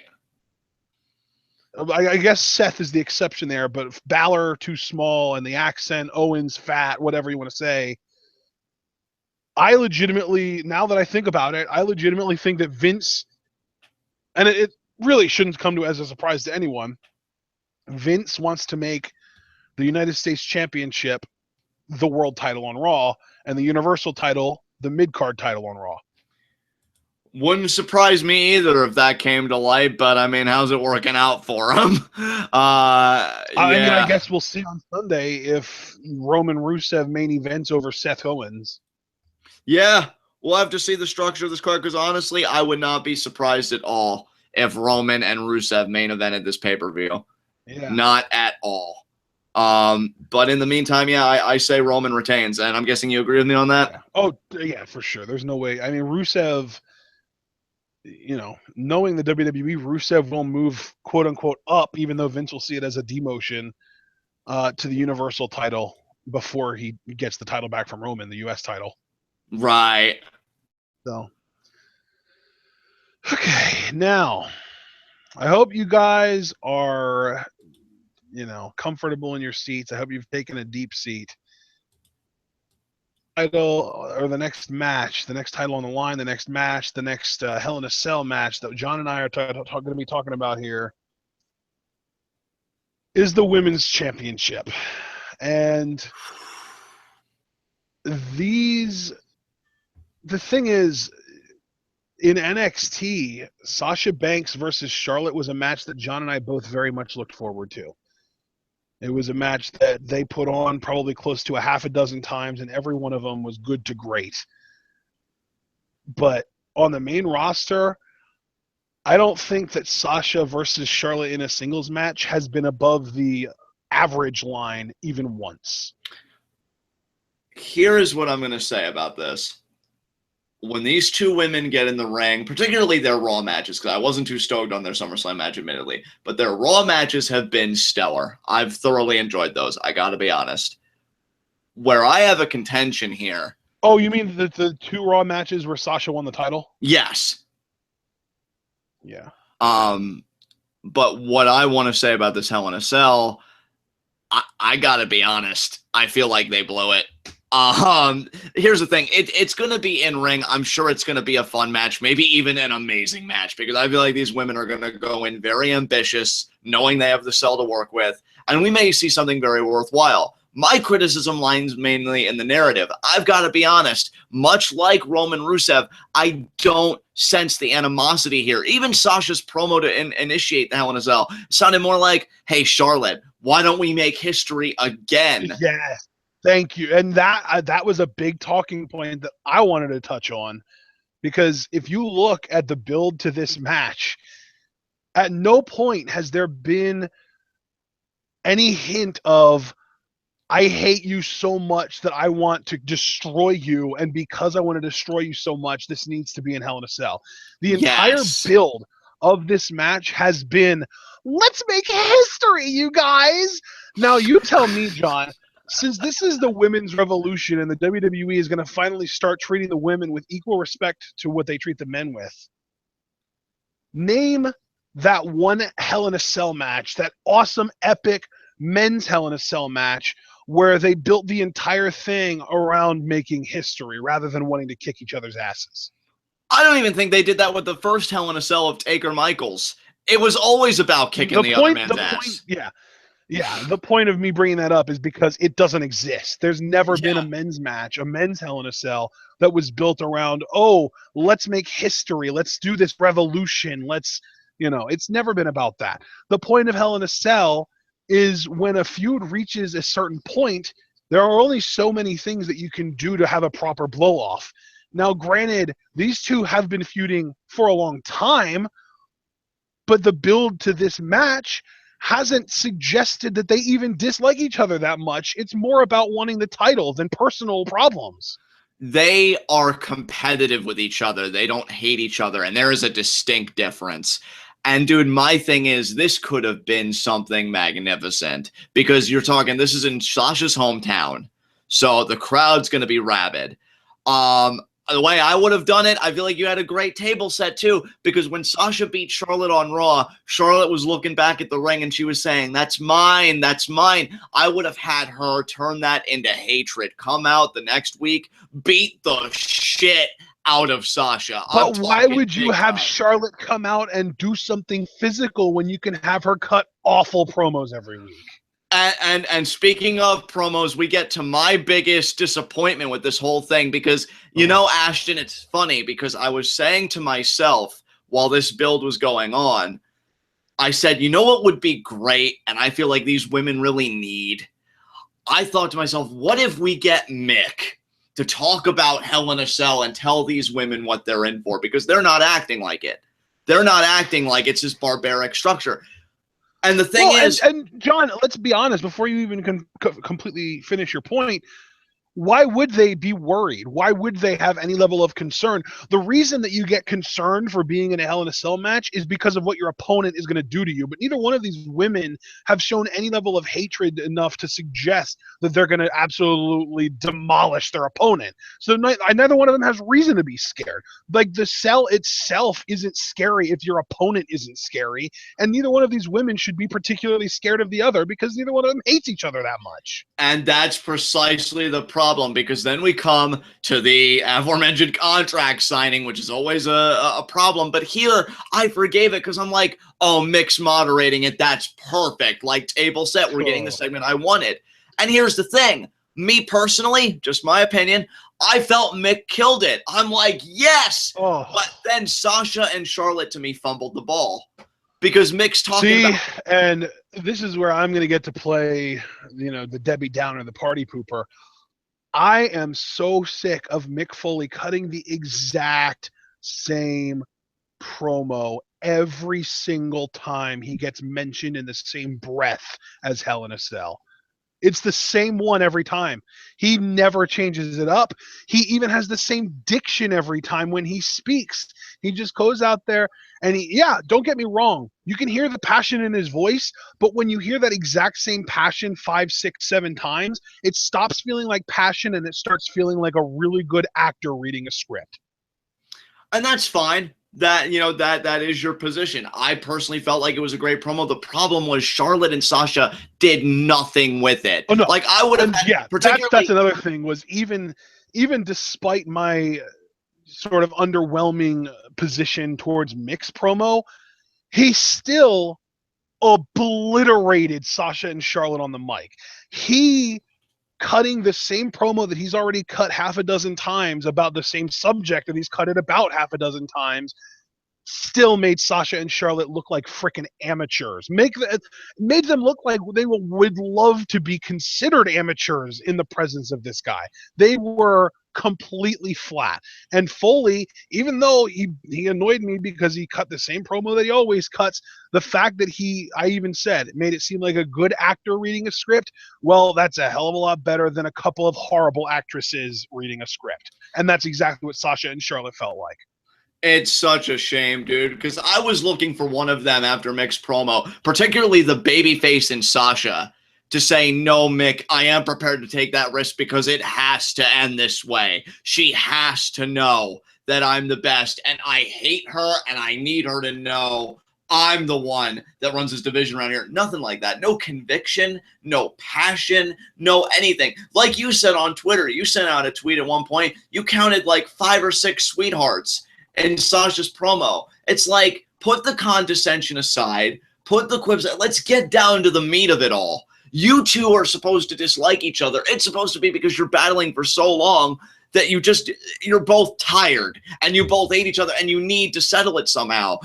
I guess Seth is the exception there, but Balor too small and the accent, Owens fat, whatever you want to say. I legitimately, now that I think about it, I legitimately think that Vince, and it really shouldn't come to as a surprise to anyone, Vince wants to make the United States Championship the world title on Raw and the Universal title the mid-card title on Raw. Wouldn't surprise me either if that came to light, but I mean, how's it working out for him? I mean, I guess we'll see on Sunday if Roman Rusev main events over Seth Owens. Yeah, we'll have to see the structure of this card because honestly, I would not be surprised at all if Roman and Rusev main evented this pay-per-view. Yeah. Not at all. But in the meantime, yeah, I say Roman retains, and I'm guessing you agree with me on that? Yeah. Oh, yeah, for sure. There's no way. I mean, Rusev, you know, knowing the WWE, Rusev will move quote unquote up, even though Vince will see it as a demotion to the Universal title before he gets the title back from Roman, the US title. Right. So, okay, now I hope you guys are, you know, comfortable in your seats. I hope you've taken a deep seat. Title or the next match, the next title on the line, the next match, the next Hell in a Cell match that John and I are going to be talking about here is the Women's Championship. And the thing is, in NXT, Sasha Banks versus Charlotte was a match that John and I both very much looked forward to. It was a match that they put on probably close to a half a dozen times, and every one of them was good to great. But on the main roster, I don't think that Sasha versus Charlotte in a singles match has been above the average line even once. Here is what I'm going to say about this. When these two women get in the ring, particularly their Raw matches, because I wasn't too stoked on their SummerSlam match, admittedly, but their Raw matches have been stellar. I've thoroughly enjoyed those. I got to be honest. Where I have a contention here. Oh, you mean the two Raw matches where Sasha won the title? Yes. Yeah. But what I want to say about this Hell in a Cell, I got to be honest. I feel like they blew it. Here's the thing. It's going to be in ring. I'm sure it's going to be a fun match, maybe even an amazing match, because I feel like these women are going to go in very ambitious, knowing they have the cell to work with, and we may see something very worthwhile. My criticism lies mainly in the narrative. I've got to be honest, much like Roman Rusev, I don't sense the animosity here. Even Sasha's promo to initiate the Hell in a Cell sounded more like, hey, Charlotte, why don't we make history again? Yeah. Thank you. And that was a big talking point that I wanted to touch on, because if you look at the build to this match, at no point has there been any hint of, I hate you so much that I want to destroy you, and because I want to destroy you so much, this needs to be in Hell in a Cell. The entire build of this match has been, let's make history, you guys. Now you tell me, John, since this is the women's revolution and the WWE is going to finally start treating the women with equal respect to what they treat the men with, name that one Hell in a Cell match, that awesome, epic men's Hell in a Cell match where they built the entire thing around making history rather than wanting to kick each other's asses. I don't even think they did that with the first Hell in a Cell of Taker Michaels. It was always about kicking the other man's ass. Yeah, the point of me bringing that up is because it doesn't exist. There's never been a men's match, a men's Hell in a Cell, that was built around, oh, let's make history, let's do this revolution, it's never been about that. The point of Hell in a Cell is when a feud reaches a certain point, there are only so many things that you can do to have a proper blow-off. Now, granted, these two have been feuding for a long time, but the build to this match hasn't suggested that they even dislike each other that much. It's more about wanting the title than personal problems. They are competitive with each other. They don't hate each other, and there is a distinct difference. And, dude, my thing is, this could have been something magnificent, because you're talking, this is in Sasha's hometown, so the crowd's going to be rabid. The way I would have done it, I feel like you had a great table set too, because when Sasha beat Charlotte on Raw, Charlotte was looking back at the ring and she was saying, that's mine, that's mine. I would have had her turn that into hatred, come out the next week, beat the shit out of Sasha. But why would you have Charlotte come out and do something physical when you can have her cut awful promos every week? And speaking of promos, we get to my biggest disappointment with this whole thing, because, Ashton, it's funny because I was saying to myself while this build was going on, I said, you know what would be great, and I feel like these women really need? I thought to myself, what if we get Mick to talk about Hell in a Cell and tell these women what they're in for, because they're not acting like it. They're not acting like it's this barbaric structure. And the thing is... And John, let's be honest, before you even completely finish your point, why would they be worried? Why would they have any level of concern? The reason that you get concerned for being in a Hell in a Cell match is because of what your opponent is going to do to you. But neither one of these women have shown any level of hatred enough to suggest that they're going to absolutely demolish their opponent. So neither one of them has reason to be scared. Like, the cell itself isn't scary if your opponent isn't scary. And neither one of these women should be particularly scared of the other, because neither one of them hates each other that much. And that's precisely the problem, because then we come to the aforementioned contract signing, which is always a problem. But here, I forgave it because I'm like, oh, Mick's moderating it. That's perfect. Like, table set. We're getting the segment I wanted. And here's the thing. Me personally, just my opinion, I felt Mick killed it. I'm like, yes. Oh. But then Sasha and Charlotte, to me, fumbled the ball. Because Mick's talking about... and this is where I'm going to get to play, the Debbie Downer, the party pooper. I am so sick of Mick Foley cutting the exact same promo every single time he gets mentioned in the same breath as Hell in a Cell. It's the same one every time. He never changes it up. He even has the same diction every time when he speaks. He just goes out there and don't get me wrong. You can hear the passion in his voice, but when you hear that exact same passion 5, 6, 7 times, it stops feeling like passion and it starts feeling like a really good actor reading a script. And that's fine. that, that is your position. I personally felt like it was a great promo. The problem was Charlotte and Sasha did nothing with it. Oh no, like I would have, particularly that's another thing was even despite my sort of underwhelming position towards Mick's promo, he still obliterated Sasha and Charlotte on the mic. He cutting the same promo that he's already cut half a dozen times about the same subject that he's cut it about half a dozen times, still made Sasha and Charlotte look like freaking amateurs. Made them look like they would love to be considered amateurs in the presence of this guy. They were completely flat. And Foley, even though he annoyed me because he cut the same promo that he always cuts, the fact that I even said, it made it seem like a good actor reading a script, well, that's a hell of a lot better than a couple of horrible actresses reading a script. And that's exactly what Sasha and Charlotte felt like. It's such a shame, dude, because I was looking for one of them after Mick's promo, particularly the babyface in Sasha, to say, no, Mick, I am prepared to take that risk because it has to end this way. She has to know that I'm the best, and I hate her, and I need her to know I'm the one that runs this division around here. Nothing like that. No conviction, no passion, no anything. Like you said on Twitter, you sent out a tweet at one point, you counted like 5 or 6 sweethearts in Sasha's promo. It's like, put the condescension aside, put the quips, let's get down to the meat of it all. You two are supposed to dislike each other. It's supposed to be because you're battling for so long that you're both tired and you both hate each other and you need to settle it somehow.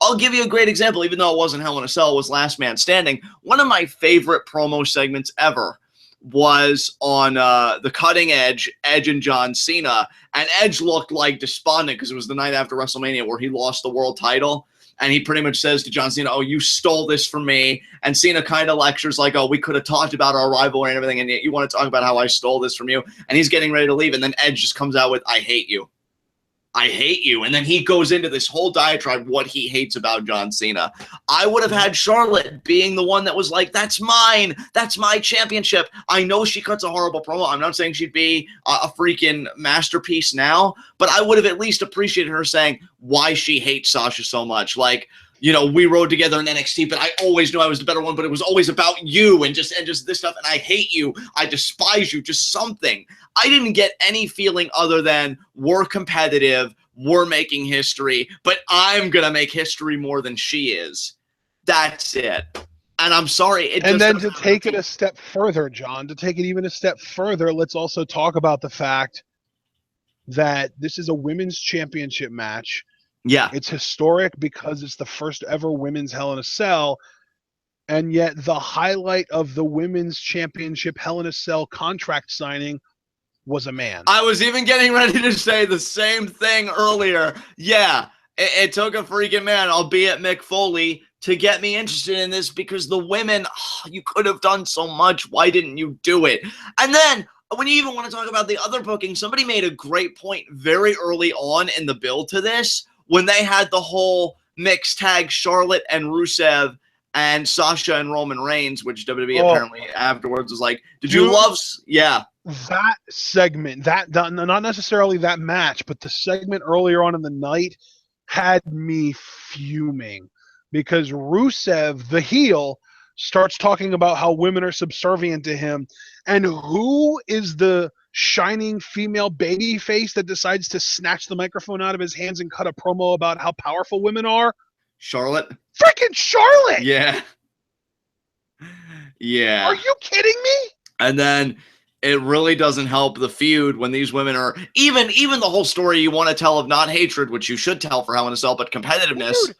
I'll give you a great example, even though it wasn't Hell in a Cell, it was Last Man Standing. One of my favorite promo segments ever was on the Cutting Edge and John Cena, and Edge looked like despondent because it was the night after WrestleMania where he lost the world title, and he pretty much says to John Cena, oh, you stole this from me, and Cena kind of lectures like, oh, we could have talked about our rivalry and everything, and yet you want to talk about how I stole this from you, and he's getting ready to leave, and then Edge just comes out with, I hate you. I hate you. And then he goes into this whole diatribe what he hates about John Cena. I would have had Charlotte being the one that was like, that's mine. That's my championship. I know she cuts a horrible promo. I'm not saying she'd be a freaking masterpiece now, but I would have at least appreciated her saying why she hates Sasha so much. Like, we rode together in NXT, but I always knew I was the better one, but it was always about you and just this stuff. And I hate you. I despise you. Just something. I didn't get any feeling other than we're competitive. We're making history, but I'm going to make history more than she is. That's it. And I'm sorry. And then to take it a step further, John, to take it even a step further, let's also talk about the fact that this is a women's championship match. Yeah. It's historic because it's the first ever women's Hell in a Cell. And yet the highlight of the women's championship Hell in a Cell contract signing was a man. I was even getting ready to say the same thing earlier. Yeah, it took a freaking man, albeit Mick Foley, to get me interested in this because the women, you could have done so much. Why didn't you do it? And then when you even want to talk about the other booking, somebody made a great point very early on in the build to this when they had the whole mixed tag Charlotte and Rusev and Sasha and Roman Reigns, which WWE apparently afterwards was like, did you love? Yeah. That segment, not necessarily that match, but the segment earlier on in the night had me fuming because Rusev, the heel, starts talking about how women are subservient to him. And who is the shining female baby face that decides to snatch the microphone out of his hands and cut a promo about how powerful women are? Charlotte. Freaking Charlotte! Yeah. Yeah. Are you kidding me? And then it really doesn't help the feud when these women are even the whole story you want to tell of not hatred, which you should tell for Hell in a Cell, but competitiveness. Dude,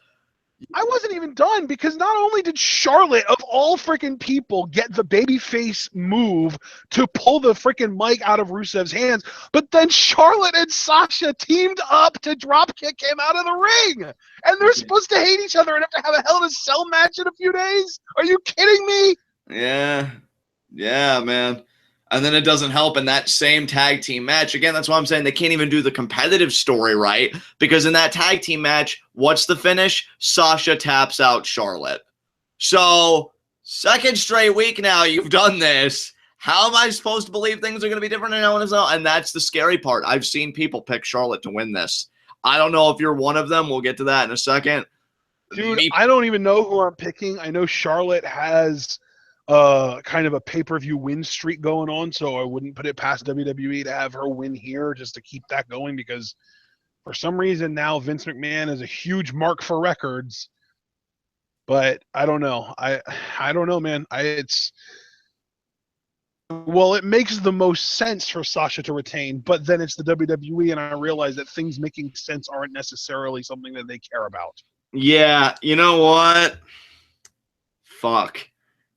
I wasn't even done because not only did Charlotte, of all freaking people, get the babyface move to pull the freaking mic out of Rusev's hands, but then Charlotte and Sasha teamed up to dropkick him out of the ring. And they're supposed to hate each other and have to have a Hell in a Cell match in a few days? Are you kidding me? Yeah. Yeah, man. And then it doesn't help in that same tag team match. Again, that's why I'm saying they can't even do the competitive story right. Because in that tag team match, what's the finish? Sasha taps out Charlotte. So, second straight week now you've done this. How am I supposed to believe things are going to be different in Hell in a Cell? And that's the scary part. I've seen people pick Charlotte to win this. I don't know if you're one of them. We'll get to that in a second. Dude, I don't even know who I'm picking. I know Charlotte has kind of a pay-per-view win streak going on, so I wouldn't put it past WWE to have her win here just to keep that going, because for some reason now Vince McMahon is a huge mark for records. But I don't know. I don't know, man. It makes the most sense for Sasha to retain, but then it's the WWE, and I realize that things making sense aren't necessarily something that they care about. Yeah, you know what? Fuck.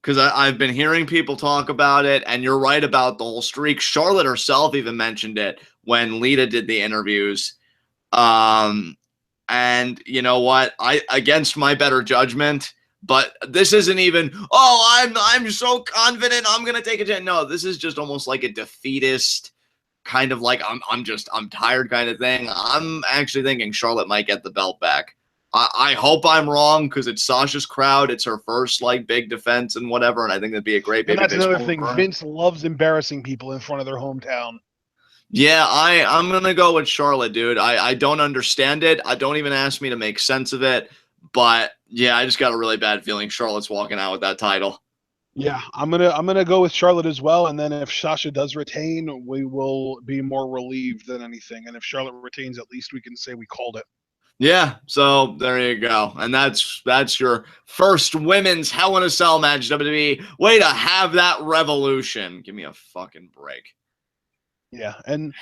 Because I've been hearing people talk about it, and you're right about the whole streak. Charlotte herself even mentioned it when Lita did the interviews. And you know what? I against my better judgment, but this isn't even, I'm so confident I'm gonna take it. No, this is just almost like a defeatist kind of like I'm tired kind of thing. I'm actually thinking Charlotte might get the belt back. I hope I'm wrong because it's Sasha's crowd. It's her first like big defense and whatever, and I think that'd be a great baby. And that's another thing. Vince loves embarrassing people in front of their hometown. Yeah, I'm gonna go with Charlotte, dude. I don't understand it. I don't even ask me to make sense of it. But yeah, I just got a really bad feeling Charlotte's walking out with that title. Yeah, I'm gonna go with Charlotte as well. And then if Sasha does retain, we will be more relieved than anything. And if Charlotte retains, at least we can say we called it. Yeah, so there you go. And that's your first women's Hell in a Cell match, WWE. Way to have that revolution. Give me a fucking break. Yeah, and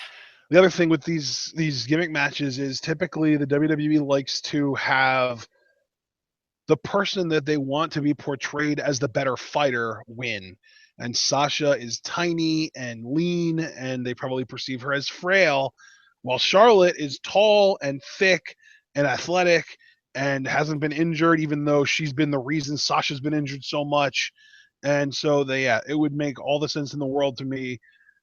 the other thing with these gimmick matches is typically the WWE likes to have the person that they want to be portrayed as the better fighter win. And Sasha is tiny and lean, and they probably perceive her as frail, while Charlotte is tall and thick and athletic and hasn't been injured, even though she's been the reason Sasha's been injured so much. And so it would make all the sense in the world to me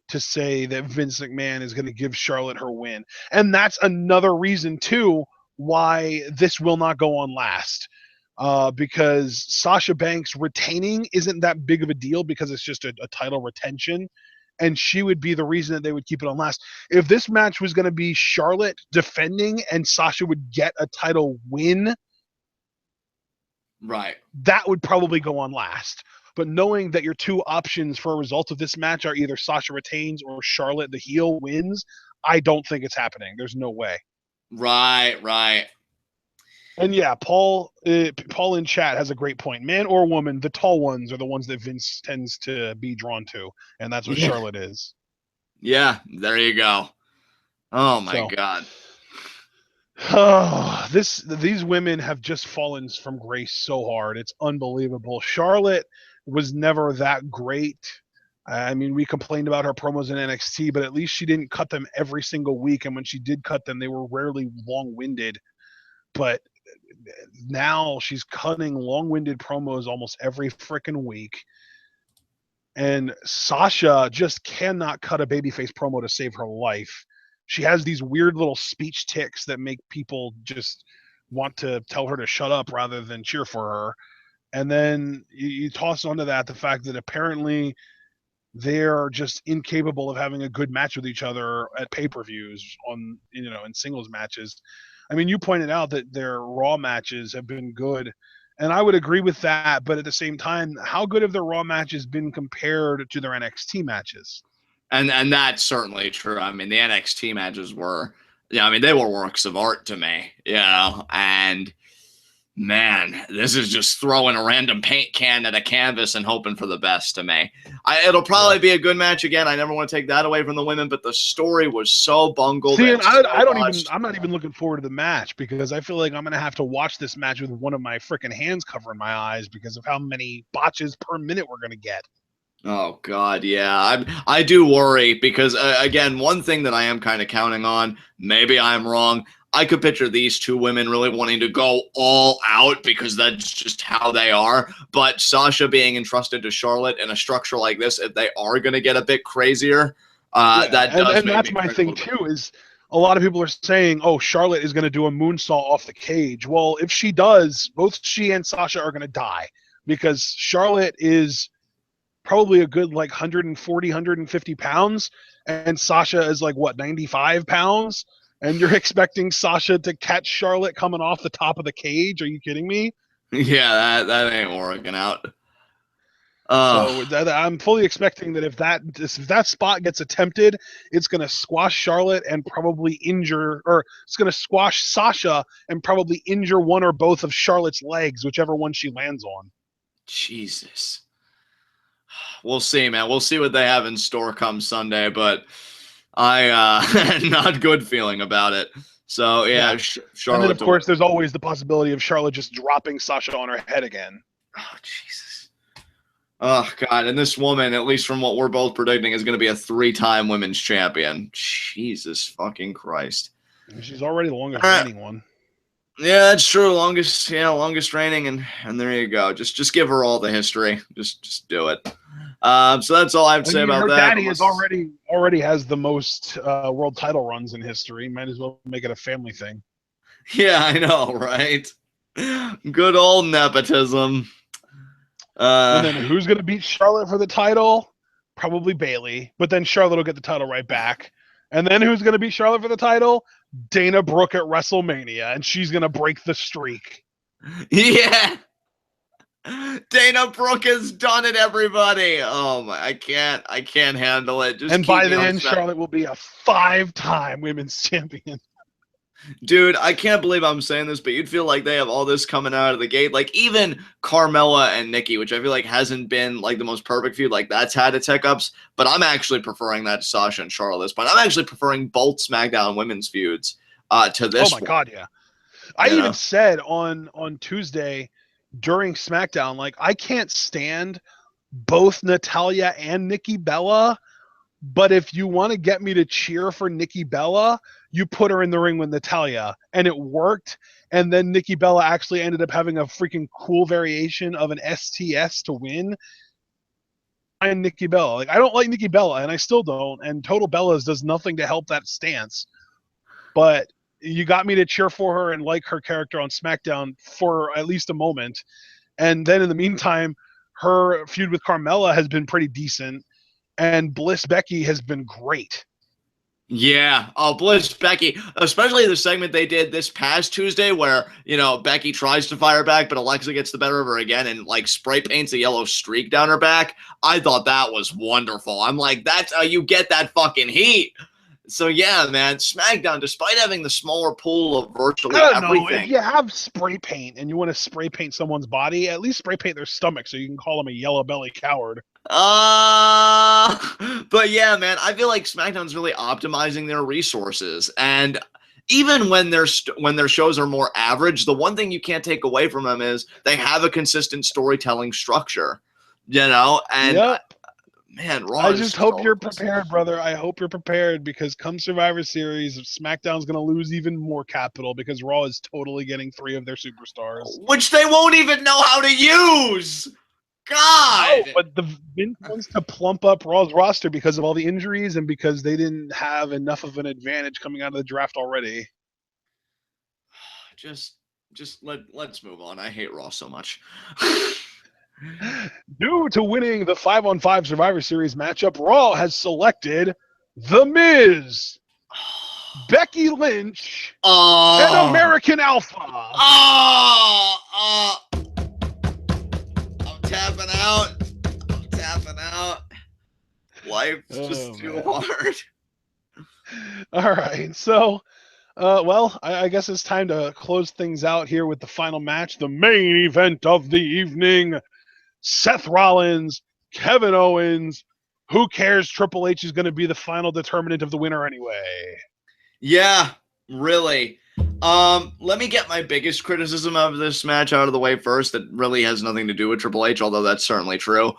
to say that Vince McMahon is going to give Charlotte her win. And that's another reason, too, why this will not go on last. Because Sasha Banks retaining isn't that big of a deal because it's just a title retention. And she would be the reason that they would keep it on last. If this match was going to be Charlotte defending and Sasha would get a title win, right, that would probably go on last. But knowing that your two options for a result of this match are either Sasha retains or Charlotte, the heel, wins, I don't think it's happening. There's no way. Right. And yeah, Paul in chat has a great point. Man or woman, the tall ones are the ones that Vince tends to be drawn to, and that's what Charlotte is. Yeah, there you go. Oh my God. Oh, these women have just fallen from grace so hard. It's unbelievable. Charlotte was never that great. I mean, we complained about her promos in NXT, but at least she didn't cut them every single week, and when she did cut them, they were rarely long-winded. But now she's cutting long-winded promos almost every freaking week. And Sasha just cannot cut a babyface promo to save her life. She has these weird little speech tics that make people just want to tell her to shut up rather than cheer for her. And then you toss onto that the fact that apparently they're just incapable of having a good match with each other at pay-per-views in singles matches. I mean, you pointed out that their Raw matches have been good, and I would agree with that. But at the same time, how good have their Raw matches been compared to their NXT matches? And that's certainly true. I mean, the NXT matches were, they were works of art to me, and man, this is just throwing a random paint can at a canvas and hoping for the best to me. It'll probably be a good match again. I never want to take that away from the women, but the story was so bungled. See, and I'm not even looking forward to the match because I feel like I'm going to have to watch this match with one of my freaking hands covering my eyes because of how many botches per minute we're going to get. Oh God, yeah. I do worry because again, one thing that I am kind of counting on, maybe I'm wrong, I could picture these two women really wanting to go all out because that's just how they are. But Sasha being entrusted to Charlotte in a structure like this, if they are going to get a bit crazier, that's my thing too. Is a lot of people are saying, "Oh, Charlotte is going to do a moonsault off the cage." Well, if she does, both she and Sasha are going to die because Charlotte is probably a good 140, 150 pounds, and Sasha is 95 pounds. And you're expecting Sasha to catch Charlotte coming off the top of the cage? Are you kidding me? Yeah, that ain't working out. So I'm fully expecting that if that spot gets attempted, it's going to squash Charlotte and probably injure, or it's going to squash Sasha and probably injure one or both of Charlotte's legs, whichever one she lands on. Jesus. We'll see, man. We'll see what they have in store come Sunday, but I not good feeling about it. So yeah. Charlotte. And then of course there's always the possibility of Charlotte just dropping Sasha on her head again. Oh Jesus. Oh God. And this woman, at least from what we're both predicting, is going to be a 3-time women's champion. Jesus fucking Christ. She's already the longest reigning one. Yeah, that's true. Longest reigning, and there you go. Just give her all the history. Just do it. So that's all I have to say about that. Daddy is already has the most world title runs in history. Might as well make it a family thing. Yeah, I know, right? Good old nepotism. And then who's going to beat Charlotte for the title? Probably Bayley. But then Charlotte will get the title right back. And then who's going to beat Charlotte for the title? Dana Brooke at WrestleMania, and she's going to break the streak. Yeah. Dana Brooke has done it, everybody. Oh my, I can't handle it. And by then, Charlotte will be a 5-time women's champion. Dude, I can't believe I'm saying this, but you'd feel like they have all this coming out of the gate. Like even Carmella and Nikki, which I feel like hasn't been like the most perfect feud, like that's had its hiccups, but I'm actually preferring that to Sasha and Charlotte at this point. I'm actually preferring both SmackDown women's feuds to this. Oh my God, yeah. I even said on Tuesday during SmackDown, like I can't stand both Natalya and Nikki Bella, but if you want to get me to cheer for Nikki Bella, you put her in the ring with Natalya, and it worked. And then Nikki Bella actually ended up having a freaking cool variation of an STS to win. And Nikki Bella, like I don't like Nikki Bella, and I still don't. And Total Bellas does nothing to help that stance. But you got me to cheer for her and like her character on SmackDown for at least a moment. And then in the meantime, her feud with Carmella has been pretty decent, and Bliss Becky has been great. Yeah. Oh, Bliss Becky, especially the segment they did this past Tuesday where, Becky tries to fire back, but Alexa gets the better of her again and like spray paints a yellow streak down her back. I thought that was wonderful. I'm like, that's how you get that fucking heat. So yeah, man, SmackDown, despite having the smaller pool of virtually everything. If you have spray paint and you want to spray paint someone's body, at least spray paint their stomach so you can call them a yellow belly coward. But yeah, man, I feel like SmackDown's really optimizing their resources, and even when their shows are more average, the one thing you can't take away from them is they have a consistent storytelling structure, and. Yep. Man, Raw. I just hope you're prepared, brother. I hope you're prepared because come Survivor Series, SmackDown's going to lose even more capital because Raw is totally getting 3 of their superstars. Which they won't even know how to use! God! No, but the Vince wants to plump up Raw's roster because of all the injuries and because they didn't have enough of an advantage coming out of the draft already. Let's move on. I hate Raw so much. Due to winning the 5-on-5 Survivor Series matchup, Raw has selected The Miz, Becky Lynch, and American Alpha. I'm tapping out. Life's just too hard. All right, so, I guess it's time to close things out here with the final match, the main event of the evening. Seth Rollins, Kevin Owens. Who cares? Triple H is going to be the final determinant of the winner anyway. Yeah, really. Let me get my biggest criticism of this match out of the way first. That really has nothing to do with Triple H, although that's certainly true.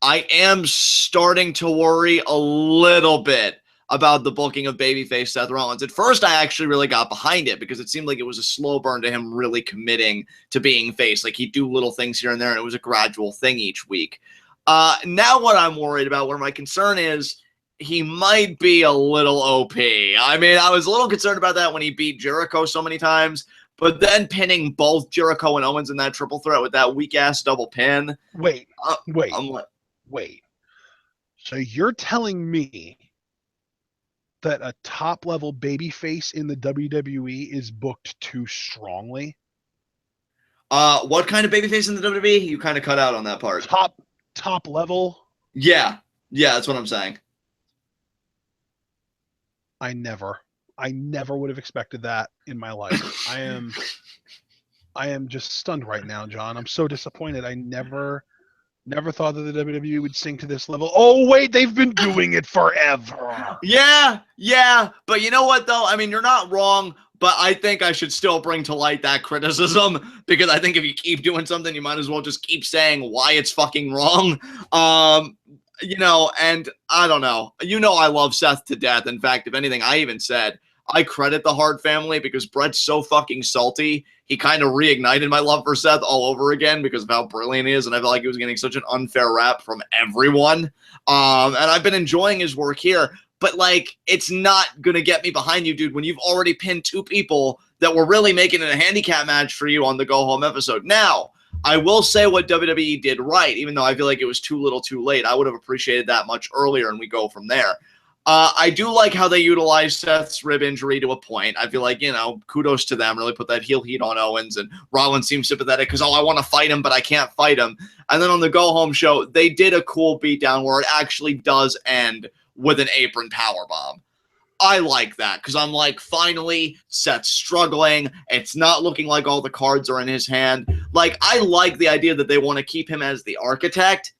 I am starting to worry a little bit about the booking of babyface Seth Rollins. At first, I actually really got behind it because it seemed like it was a slow burn to him really committing to being face. Like he'd do little things here and there, and it was a gradual thing each week. Now what I'm worried about, where my concern is, he might be a little OP. I mean, I was a little concerned about that when he beat Jericho so many times, but then pinning both Jericho and Owens in that triple threat with that weak-ass double pin. Wait. So you're telling me that a top-level babyface in the WWE is booked too strongly. What kind of babyface in the WWE? You kind of cut out on that part. Top level. Yeah, that's what I'm saying. I never would have expected that in my life. I am just stunned right now, John. I'm so disappointed. I never thought that the WWE would sink to this level. Oh wait, they've been doing it forever. Yeah. But you know what though? I mean, you're not wrong. But I think I should still bring to light that criticism, because I think if you keep doing something, you might as well just keep saying why it's fucking wrong. And I don't know. I love Seth to death. In fact, if anything, I even said I credit the Hart family because Brett's so fucking salty. He kind of reignited my love for Seth all over again because of how brilliant he is, and I felt like he was getting such an unfair rap from everyone. And I've been enjoying his work here. But, it's not going to get me behind you, dude, when you've already pinned two people that were really making it a handicap match for you on the go-home episode. Now, I will say what WWE did right, even though I feel like it was too little too late. I would have appreciated that much earlier, and we go from there. I do like how they utilized Seth's rib injury to a point. I feel like, kudos to them. Really put that heel heat on Owens, and Rollins seems sympathetic because, I want to fight him, but I can't fight him. And then on the go-home show, they did a cool beatdown where it actually does end with an apron powerbomb. I like that because I'm like, finally, Seth's struggling. It's not looking like all the cards are in his hand. I like the idea that they want to keep him as the architect,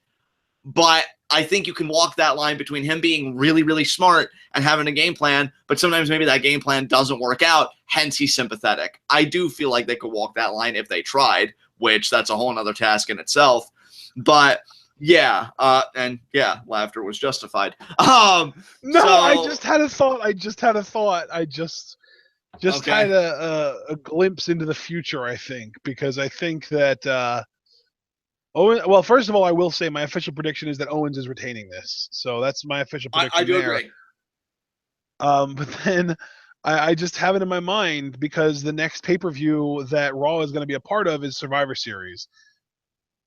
but I think you can walk that line between him being really, really smart and having a game plan, but sometimes maybe that game plan doesn't work out, hence he's sympathetic. I do feel like they could walk that line if they tried, which that's a whole nother task in itself. But yeah, laughter was justified. I just had a thought. I just had a glimpse into the future, I think, because I think that Owen. Well, first of all, I will say my official prediction is that Owens is retaining this. So that's my official prediction. I do agree. But then I just have it in my mind because the next pay-per-view that Raw is going to be a part of is Survivor Series.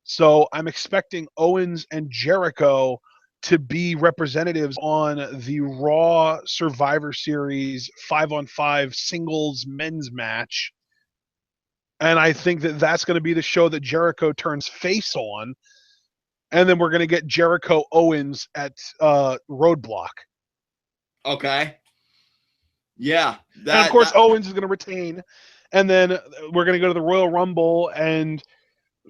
So I'm expecting Owens and Jericho to be representatives on the Raw Survivor Series 5-on-5 singles men's match. And I think that that's going to be the show that Jericho turns face on. And then we're going to get Jericho Owens at Roadblock. Okay. Yeah. And of course, Owens is going to retain. And then we're going to go to the Royal Rumble, and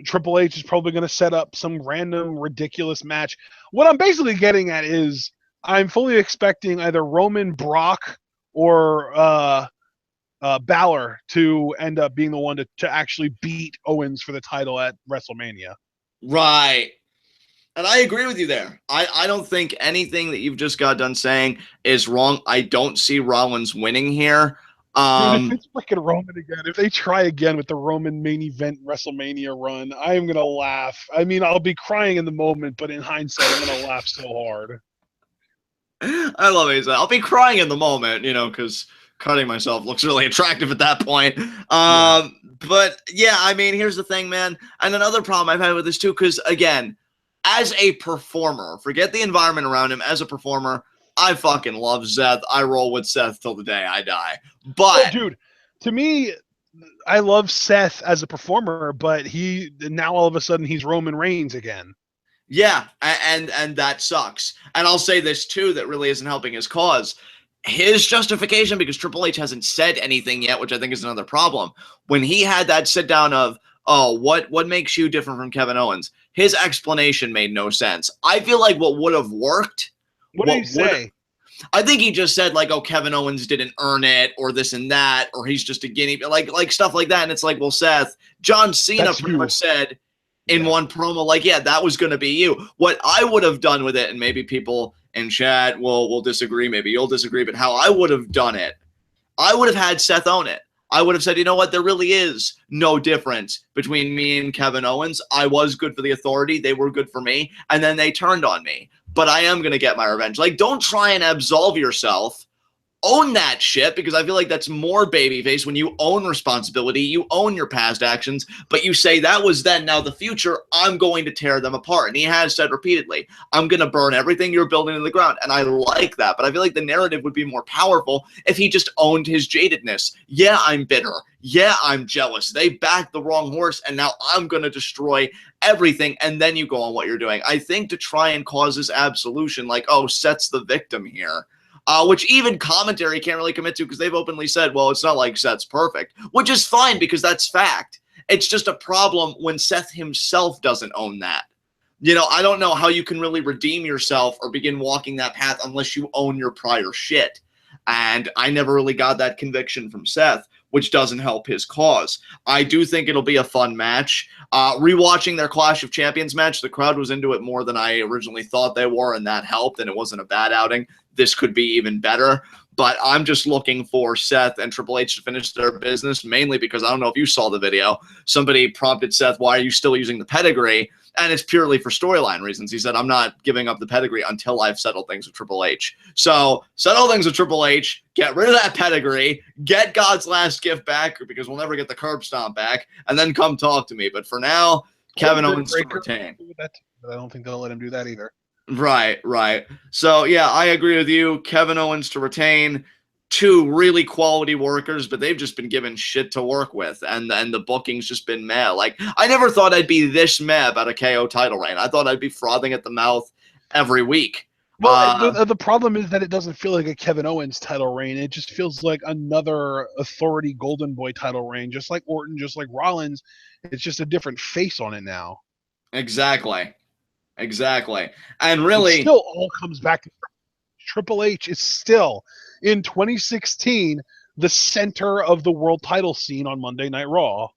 Triple H is probably going to set up some random ridiculous match. What I'm basically getting at is I'm fully expecting either Roman, Brock, or Balor to end up being the one to actually beat Owens for the title at WrestleMania. Right. And I agree with you there. I don't think anything that you've just got done saying is wrong. I don't see Rollins winning here. Dude, if it's freaking Roman again, if they try again with the Roman main event WrestleMania run, I am going to laugh. I mean, I'll be crying in the moment, but in hindsight, I'm going to laugh so hard. I love it. I'll be crying in the moment, because cutting myself looks really attractive at that point. But yeah, I mean, here's the thing, man. And another problem I've had with this too, because again, as a performer, forget the environment around him, as a performer, I fucking love Seth. I roll with Seth till the day I die. But dude, to me, I love Seth as a performer, but now all of a sudden he's Roman Reigns again. Yeah, and that sucks. And I'll say this too, that really isn't helping his cause. His justification, because Triple H hasn't said anything yet, which I think is another problem. When he had that sit down of, what makes you different from Kevin Owens? His explanation made no sense. I feel like what would have worked. What did he say? I think he just said Kevin Owens didn't earn it, or this and that, or he's just a guinea, like stuff like that. And it's like, well, Seth, John Cena pretty much said in one promo, that was going to be you. What I would have done with it, and maybe people in chat will disagree, maybe you'll disagree, but how I would have done it, I would have had Seth own it. I would have said, you know what, there really is no difference between me and Kevin Owens. I was good for the Authority. They were good for me. And then they turned on me. But I am going to get my revenge. Don't try and absolve yourself own that shit, because I feel like that's more babyface when you own responsibility, you own your past actions, but you say that was then, now the future, I'm going to tear them apart. And he has said repeatedly, I'm going to burn everything you're building to the ground. And I like that, but I feel like the narrative would be more powerful if he just owned his jadedness. Yeah, I'm bitter. Yeah, I'm jealous. They backed the wrong horse, and now I'm going to destroy everything, and then you go on what you're doing. I think to try and cause this absolution, like, oh, Seth's the victim here, which even commentary can't really commit to, because they've openly said, well, it's not like Seth's perfect, which is fine because that's fact. It's just a problem when Seth himself doesn't own that. You know, I don't know how you can really redeem yourself or begin walking that path unless you own your prior shit. And I never really got that conviction from Seth, which doesn't help his cause. I do think it'll be a fun match. Rewatching their Clash of Champions match, the crowd was into it more than I originally thought they were, and that helped, and it wasn't a bad outing. This could be even better. But I'm just looking for Seth and Triple H to finish their business, mainly because I don't know if you saw the video. Somebody prompted Seth, why are you still using the pedigree? And it's purely for storyline reasons. He said, I'm not giving up the pedigree until I've settled things with Triple H. So settle things with Triple H, get rid of that pedigree, get God's last gift back, because we'll never get the curb stomp back, and then come talk to me. But for now, Kevin Owens to retain. I don't think they'll let him do that either. Right. So, yeah, I agree with you. Kevin Owens to retain. Two really quality workers, but they've just been given shit to work with, and the booking's just been meh. Like, I never thought I'd be this meh about a KO title reign. I thought I'd be frothing at the mouth every week. Well, the problem is that it doesn't feel like a Kevin Owens title reign. It just feels like another Authority Golden Boy title reign, just like Orton, just like Rollins. It's just a different face on it now. Exactly. And really, it still all comes back to Triple H is still, in 2016, the center of the world title scene on Monday Night Raw.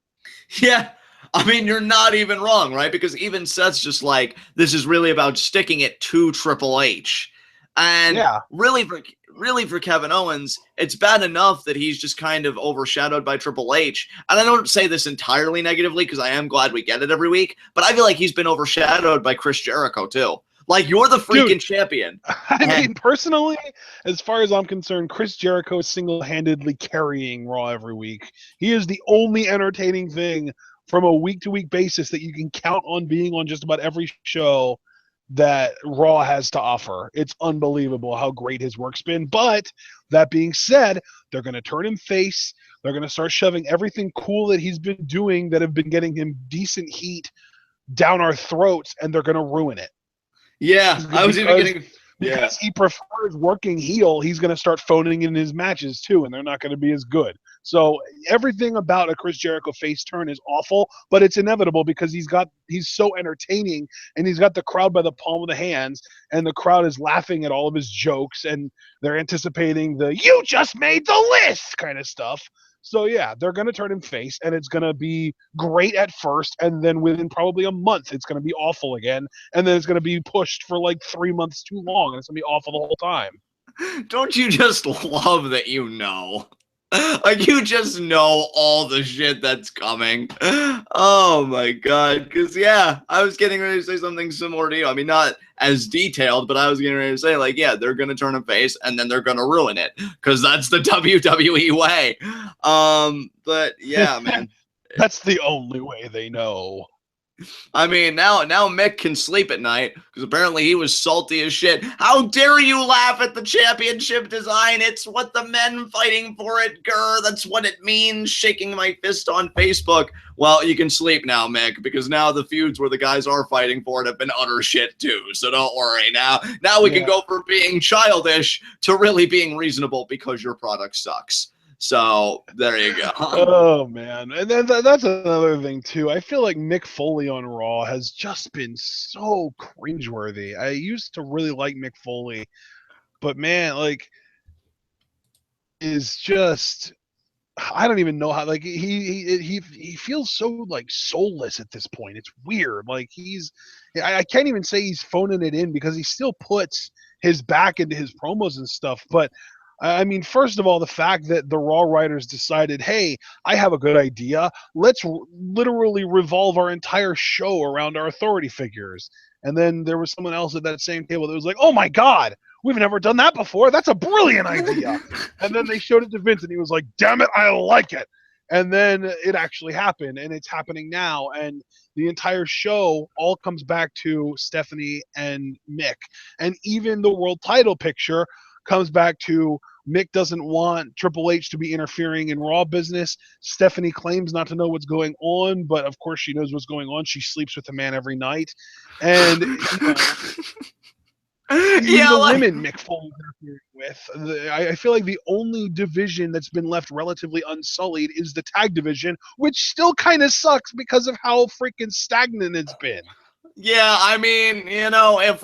Yeah. I mean, you're not even wrong, right? Because even Seth's just like, this is really about sticking it to Triple H. And really for Kevin Owens, it's bad enough that he's just kind of overshadowed by Triple H. And I don't say this entirely negatively, because I am glad we get it every week, but I feel like he's been overshadowed by Chris Jericho too. Like, you're the freaking champion. I mean, personally, as far as I'm concerned, Chris Jericho is single-handedly carrying Raw every week. He is the only entertaining thing from a week-to-week basis that you can count on being on just about every show that Raw has to offer. It's unbelievable how great his work's been. But that being said, they're going to turn him face. They're going to start shoving everything cool that he's been doing that have been getting him decent heat down our throats, and they're going to ruin it. Yeah, I was even getting... Because he prefers working heel, he's going to start phoning in his matches too, and they're not going to be as good. So everything about a Chris Jericho face turn is awful, but it's inevitable because he's so entertaining, and he's got the crowd by the palm of the hands, and the crowd is laughing at all of his jokes, and they're anticipating the "you just made the list" kind of stuff. So yeah, they're going to turn him face, and it's going to be great at first, and then within probably a month, it's going to be awful again, and then it's going to be pushed for like 3 months too long, and it's going to be awful the whole time. Don't you just love that you know? Like, you just know all the shit that's coming. Oh my god. Because, yeah, I was getting ready to say something similar to you. I mean, not as detailed, but I was getting ready to say, like, yeah, they're going to turn a face and then they're going to ruin it. Because that's the WWE way. But, yeah, man. That's the only way they know. I mean, now Mick can sleep at night because apparently he was salty as shit. How dare you laugh at the championship design? It's what the men fighting for it, grr. That's what it means, shaking my fist on Facebook. Well, you can sleep now, Mick, because now the feuds where the guys are fighting for it have been utter shit too. So don't worry. Now we can go from being childish to really being reasonable because your product sucks. So there you go. Oh man, and then that's another thing too. I feel like Mick Foley on Raw has just been so cringeworthy. I used to really like Mick Foley, but man, like, is just, I don't even know how. Like, he feels so like soulless at this point. It's weird. Like, I can't even say he's phoning it in because he still puts his back into his promos and stuff, but. I mean, first of all, the fact that the Raw writers decided, hey, I have a good idea. Let's literally revolve our entire show around our authority figures. And then there was someone else at that same table that was like, oh, my God, we've never done that before. That's a brilliant idea. And then they showed it to Vince, and he was like, damn it, I like it. And then it actually happened, and it's happening now. And the entire show all comes back to Stephanie and Mick. And even the world title picture comes back to Mick doesn't want Triple H to be interfering in Raw business. Stephanie claims not to know what's going on, but of course she knows what's going on. She sleeps with the man every night. And women Mick Foley's interfering with. I feel like the only division that's been left relatively unsullied is the tag division, which still kind of sucks because of how freaking stagnant it's been. Yeah, I mean, if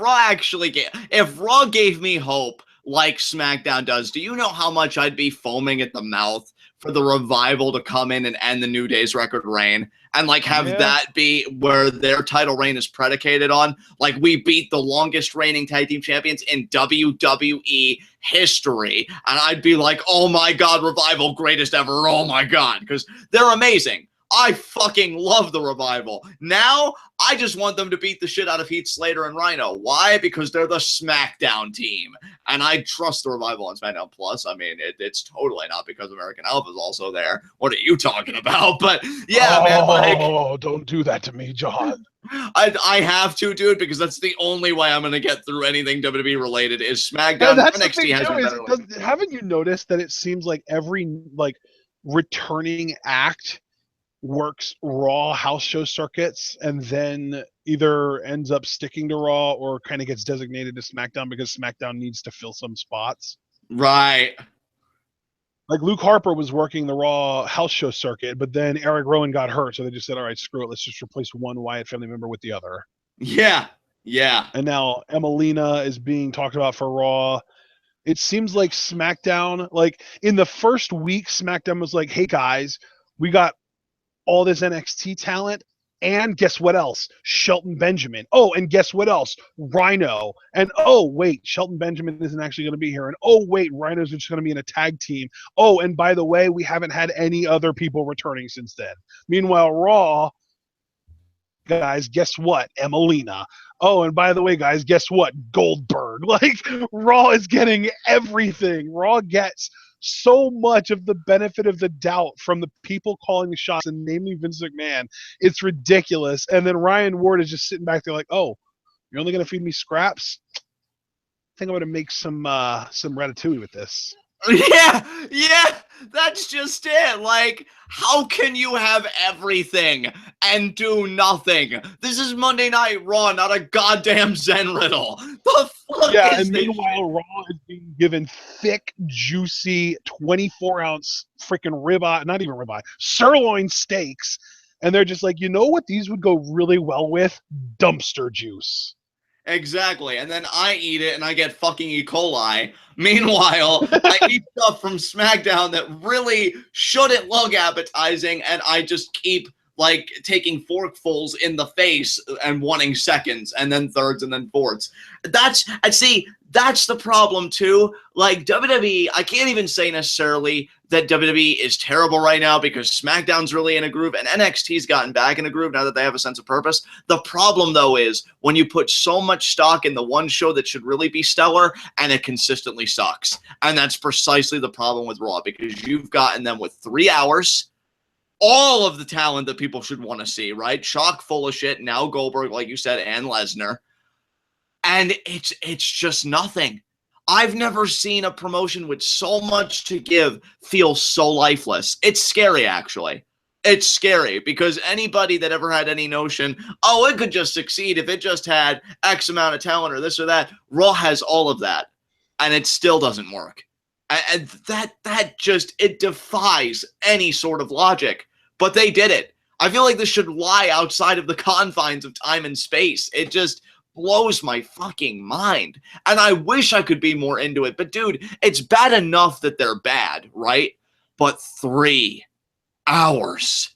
Raw gave me hope like SmackDown does, do you know how much I'd be foaming at the mouth for the Revival to come in and end the New Day's record reign and have that be where their title reign is predicated on? Like, we beat the longest reigning tag team champions in WWE history, and I'd be like, oh my god, Revival, greatest ever, oh my god, because they're amazing. I fucking love the Revival. Now, I just want them to beat the shit out of Heath Slater and Rhino. Why? Because they're the SmackDown team. And I trust the Revival on SmackDown Plus. I mean, it's totally not because American Alpha is also there. What are you talking about? But, yeah, man. Oh, don't do that to me, John. I have to, dude, because that's the only way I'm going to get through anything WWE related is SmackDown. NXT has been better. Haven't you noticed that it seems like every, returning act works Raw house show circuits and then either ends up sticking to Raw or kind of gets designated to SmackDown because SmackDown needs to fill some spots? Right. Like Luke Harper was working the Raw house show circuit, but then Eric Rowan got hurt, so they just said, all right, screw it, let's just replace one Wyatt family member with the other. Yeah. And now Emelina is being talked about for Raw. It seems like SmackDown, in the first week, SmackDown was like, hey guys, we got all this NXT talent, and guess what else? Shelton Benjamin. Oh, and guess what else? Rhino. And oh, wait, Shelton Benjamin isn't actually going to be here. And oh, wait, Rhino's just going to be in a tag team. Oh, and by the way, we haven't had any other people returning since then. Meanwhile, Raw, guys, guess what? Emelina. Oh, and by the way, guys, guess what? Goldberg. Raw is getting everything. Raw gets so much of the benefit of the doubt from the people calling the shots, and namely Vince McMahon. It's ridiculous. And then Ryan Ward is just sitting back there like, oh, you're only going to feed me scraps? I think I'm going to make some ratatouille with this. Yeah, that's just it. How can you have everything and do nothing? This is Monday Night Raw, not a goddamn Zen riddle. The fuck is and meanwhile, Raw is being given thick, juicy, 24-ounce freaking ribeye, not even ribeye, sirloin steaks, and they're just like, you know what these would go really well with? Dumpster juice. Exactly. And then I eat it and I get fucking E. coli. Meanwhile, I eat stuff from SmackDown that really shouldn't look appetizing, and I just keep taking forkfuls in the face and wanting seconds and then thirds and then fourths. That's the problem too. WWE, I can't even say necessarily that WWE is terrible right now because SmackDown's really in a groove and NXT's gotten back in a groove now that they have a sense of purpose. The problem though is when you put so much stock in the one show that should really be stellar and it consistently sucks. And that's precisely the problem with Raw, because you've gotten them with 3 hours, all of the talent that people should want to see, right? Chock full of shit. Now Goldberg, like you said, and Lesnar. And it's just nothing. I've never seen a promotion with so much to give feel so lifeless. It's scary, actually. It's scary because anybody that ever had any notion, oh, it could just succeed if it just had X amount of talent or this or that, Raw has all of that, and it still doesn't work. And that just, it defies any sort of logic. But they did it. I feel like this should lie outside of the confines of time and space. It just blows my fucking mind. And I wish I could be more into it. But dude, it's bad enough that they're bad, right? But 3 hours.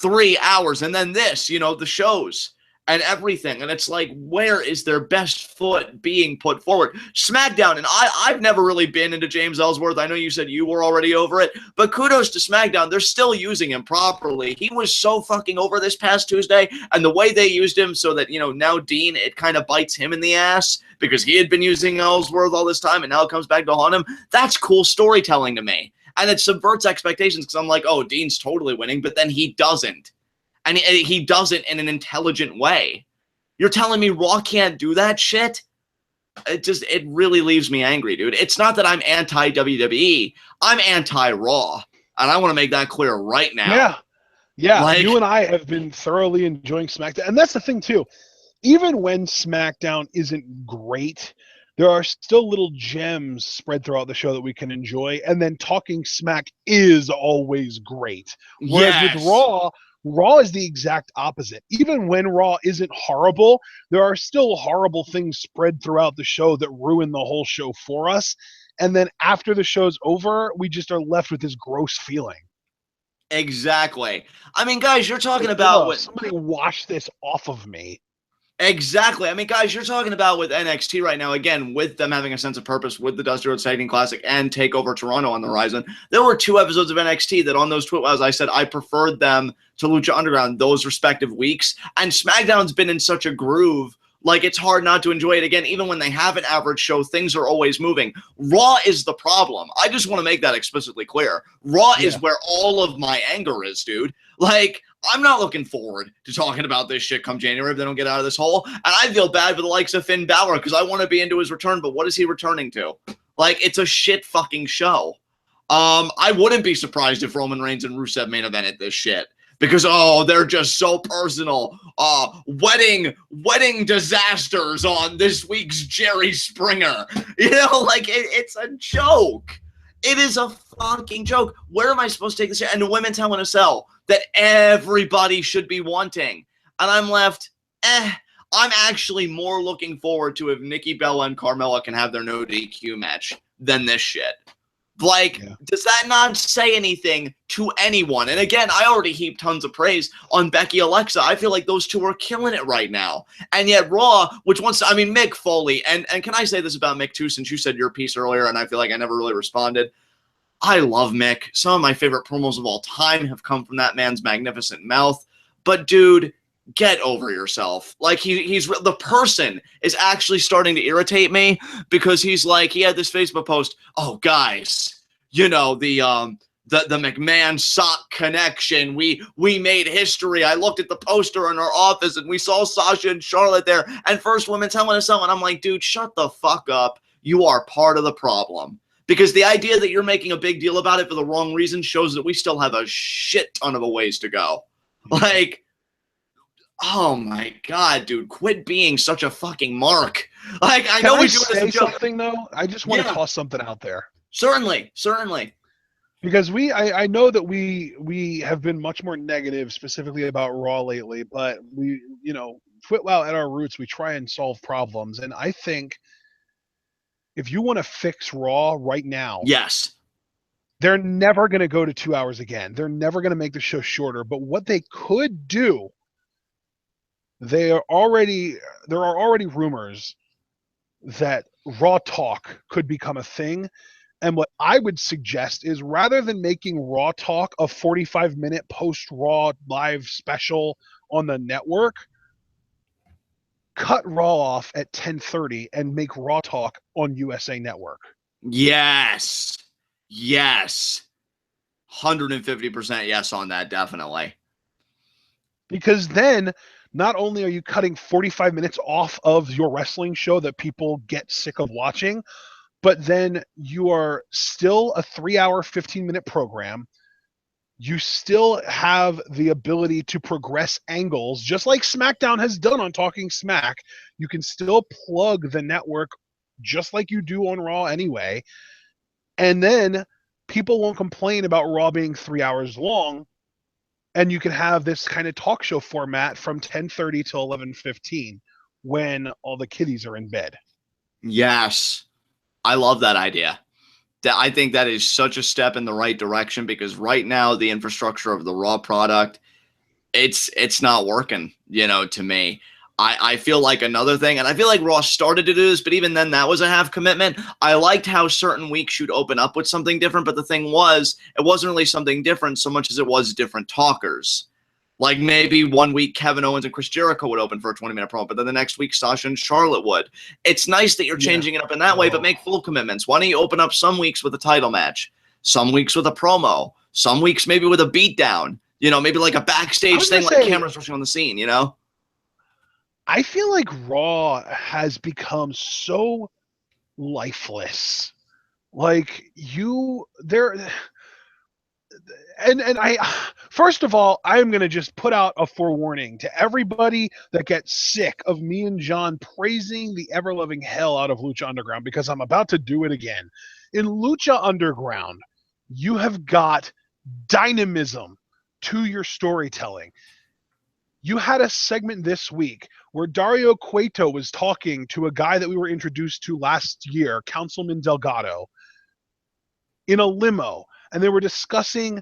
3 hours. And then this, the shows. and everything. And it's like, where is their best foot being put forward? SmackDown, and I've never really been into James Ellsworth. I know you said you were already over it, but kudos to SmackDown. They're still using him properly. He was so fucking over this past Tuesday, and the way they used him so that, now Dean, it kind of bites him in the ass because he had been using Ellsworth all this time, and now it comes back to haunt him. That's cool storytelling to me. And it subverts expectations because I'm like, oh, Dean's totally winning, but then he doesn't. And he does it in an intelligent way. You're telling me Raw can't do that shit? It really leaves me angry, dude. It's not that I'm anti-WWE. I'm anti-Raw. And I want to make that clear right now. Yeah. You and I have been thoroughly enjoying SmackDown. And that's the thing, too. Even when SmackDown isn't great, there are still little gems spread throughout the show that we can enjoy. And then talking smack is always great. Whereas with Raw is the exact opposite. Even when Raw isn't horrible, there are still horrible things spread throughout the show that ruin the whole show for us. And then after the show's over, we just are left with this gross feeling. Exactly. I mean, guys, you're talking about somebody wash this off of me. Exactly. I mean, guys, you're talking about with NXT right now, again, with them having a sense of purpose with the Dusty Rhodes Tag Team Classic and TakeOver Toronto on the horizon. There were 2 episodes of NXT that on those tweets, as I said, I preferred them to Lucha Underground those respective weeks. And SmackDown's been in such a groove, like it's hard not to enjoy it again. Even when they have an average show, things are always moving. Raw is the problem. I just want to make that explicitly clear. Raw is where all of my anger is, dude. Like, I'm not looking forward to talking about this shit come January if they don't get out of this hole. And I feel bad for the likes of Finn Balor because I want to be into his return, but what is he returning to? Like, it's a shit fucking show. I wouldn't be surprised if Roman Reigns and Rusev main evented this shit because, they're just so personal. Wedding disasters on this week's Jerry Springer. It's a joke. It is a fucking joke. Where am I supposed to take this? And the women's Hell in a Cell that everybody should be wanting. And I'm left, I'm actually more looking forward to if Nikki Bella and Carmella can have their no DQ match than this shit. Does that not say anything to anyone? And again, I already heaped tons of praise on Becky Alexa. I feel like those two are killing it right now. And yet Raw, Mick Foley, and can I say this about Mick too, since you said your piece earlier, and I feel like I never really responded. I love Mick. Some of my favorite promos of all time have come from that man's magnificent mouth. But dude, get over yourself. Like he's the person is actually starting to irritate me because he's like, he had this Facebook post. Oh guys, the McMahon sock connection. We made history. I looked at the poster in our office and we saw Sasha and Charlotte there and first women's Hell in a Cell. And I'm like, dude, shut the fuck up. You are part of the problem. Because the idea that you're making a big deal about it for the wrong reason shows that we still have a shit ton of a ways to go. Like, oh my God, dude, quit being such a fucking mark. Like, I know we do it as a joke. Something though? I just want to toss something out there. Certainly. Because I know that we have been much more negative specifically about Raw lately, but we, Twitwell at our roots, we try and solve problems. And I think if you want to fix Raw right now, yes, they're never going to go to 2 hours again. They're never going to make the show shorter. But what they could do, there are already rumors that Raw Talk could become a thing. And what I would suggest is rather than making Raw Talk a 45-minute post-Raw live special on the network, cut Raw off at 10:30 and make Raw Talk on USA Network. Yes. 150% yes on that, definitely. Because then not only are you cutting 45 minutes off of your wrestling show that people get sick of watching, but then you are still a 3-hour, 15-minute program. You still have the ability to progress angles, just like SmackDown has done on Talking Smack. You can still plug the network just like you do on Raw anyway. And then people won't complain about Raw being 3 hours long. And you can have this kind of talk show format from 10:30 till 11:15 when all the kiddies are in bed. Yes. I love that idea. I think that is such a step in the right direction because right now the infrastructure of the Raw product, it's not working, to me. I feel like another thing, and I feel like Raw started to do this, but even then that was a half commitment. I liked how certain weeks you'd open up with something different, but the thing was, it wasn't really something different so much as it was different talkers. Like maybe one week Kevin Owens and Chris Jericho would open for a 20-minute promo, but then the next week Sasha and Charlotte would. It's nice that you're changing it up in that way, but make full commitments. Why don't you open up some weeks with a title match, some weeks with a promo, some weeks maybe with a beatdown, maybe like a backstage thing, like cameras rushing on the scene, I feel like Raw has become so lifeless. Like first of all, I'm going to just put out a forewarning to everybody that gets sick of me and John praising the ever-loving hell out of Lucha Underground, because I'm about to do it again. In Lucha Underground, you have got dynamism to your storytelling. You had a segment this week where Dario Cueto was talking to a guy that we were introduced to last year, Councilman Delgado, in a limo, and they were discussing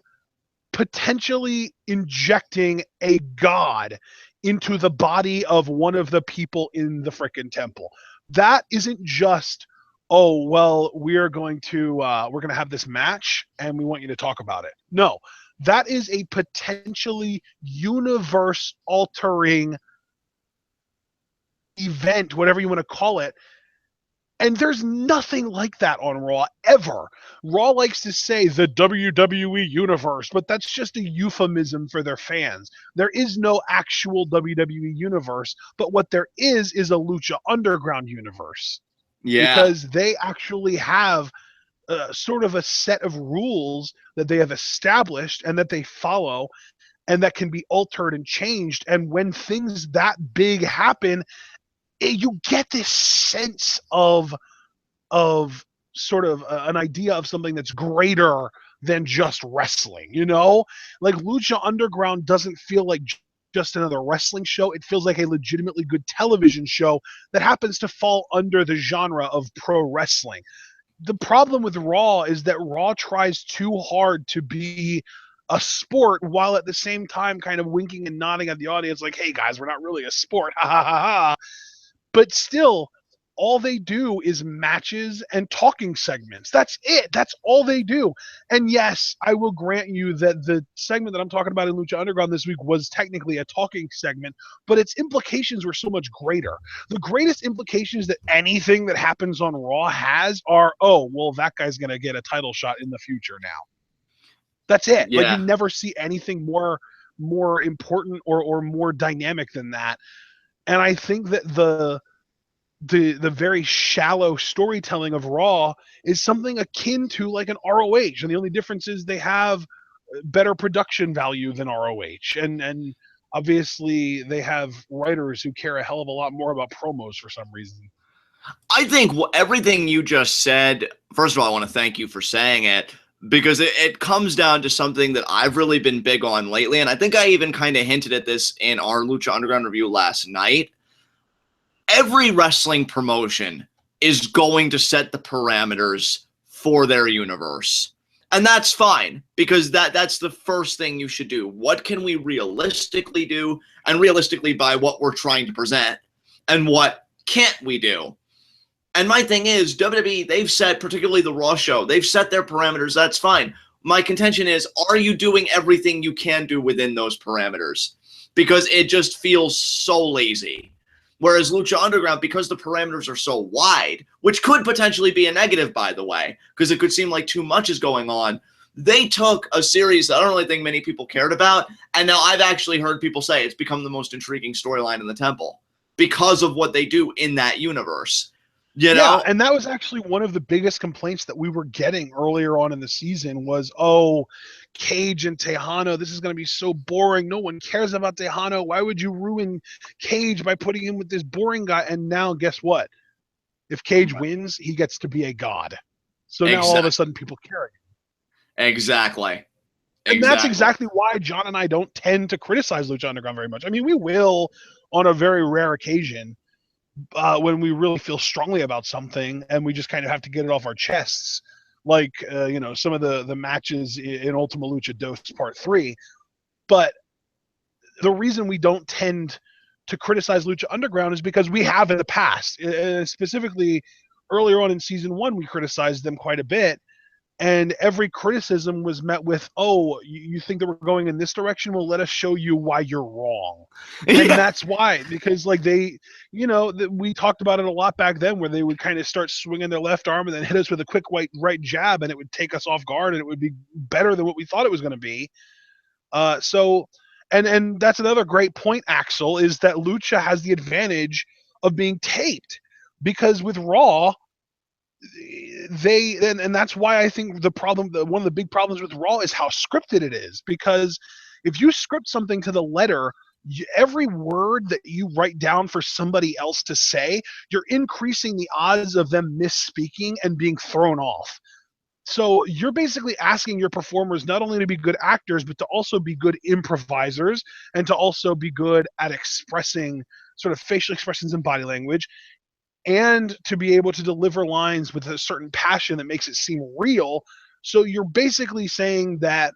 potentially injecting a god into the body of one of the people in the frickin' temple. That isn't just, oh, well, we're going to have this match and we want you to talk about it. No. That is a potentially universe-altering event, whatever you want to call it. And there's nothing like that on Raw, ever. Raw likes to say the WWE universe, but that's just a euphemism for their fans. There is no actual WWE universe, but what there is a Lucha Underground universe. Yeah. Because they actually have sort of a set of rules that they have established and that they follow and that can be altered and changed. And when things that big happen, you get this sense of sort of an idea of something that's greater than just wrestling, Like Lucha Underground doesn't feel like just another wrestling show. It feels like a legitimately good television show that happens to fall under the genre of pro wrestling. The problem with Raw is that Raw tries too hard to be a sport while at the same time kind of winking and nodding at the audience like, hey guys, we're not really a sport. Ha ha ha ha. But still, all they do is matches and talking segments. That's it. That's all they do. And yes, I will grant you that the segment that I'm talking about in Lucha Underground this week was technically a talking segment, but its implications were so much greater. The greatest implications that anything that happens on Raw has are, oh, well, that guy's going to get a title shot in the future now. That's it. Yeah. Like, you never see anything more important or more dynamic than that. And I think that the very shallow storytelling of Raw is something akin to like an ROH, and the only difference is they have better production value than ROH, and obviously they have writers who care a hell of a lot more about promos for some reason. I think everything you just said, first of all, I want to thank you for saying it, because it comes down to something that I've really been big on lately, and I think I even kind of hinted at this in our Lucha Underground review last night. Every wrestling promotion is going to set the parameters for their universe. And that's fine, because that's the first thing you should do. What can we realistically do, and realistically by what we're trying to present, and what can't we do? And my thing is, WWE, they've set, particularly the Raw show, they've set their parameters. That's fine. My contention is, are you doing everything you can do within those parameters? Because it just feels so lazy. Whereas Lucha Underground, because the parameters are so wide, which could potentially be a negative, by the way, because it could seem like too much is going on, they took a series that I don't really think many people cared about, and now I've actually heard people say it's become the most intriguing storyline in the Temple because of what they do in that universe. You know? Yeah, and that was actually one of the biggest complaints that we were getting earlier on in the season was, oh, Cage and Tejano, this is going to be so boring. No one cares about Tejano. Why would you ruin Cage by putting him with this boring guy? And now guess what? If Cage wins, he gets to be a god. So now all of a sudden people care. Exactly. And that's exactly why John and I don't tend to criticize Lucha Underground very much. I mean, we will on a very rare occasion, when we really feel strongly about something and we just kind of have to get it off our chests, like some of the matches in Ultima Lucha Dos Part 3. But the reason we don't tend to criticize Lucha Underground is because we have in the past, specifically earlier on in season 1, we criticized them quite a bit. And every criticism was met with, oh, you think that we're going in this direction? Well, let us show you why you're wrong. And that's why, because like they, we talked about it a lot back then where they would kind of start swinging their left arm and then hit us with a quick right jab and it would take us off guard and it would be better than what we thought it was going to be. And that's another great point, Axel, is that Lucha has the advantage of being taped because with Raw, and that's why I think one of the big problems with Raw is how scripted it is. Because if you script something to the letter, every word that you write down for somebody else to say, you're increasing the odds of them misspeaking and being thrown off. So you're basically asking your performers not only to be good actors, but to also be good improvisers and to also be good at expressing sort of facial expressions and body language, and to be able to deliver lines with a certain passion that makes it seem real. So you're basically saying that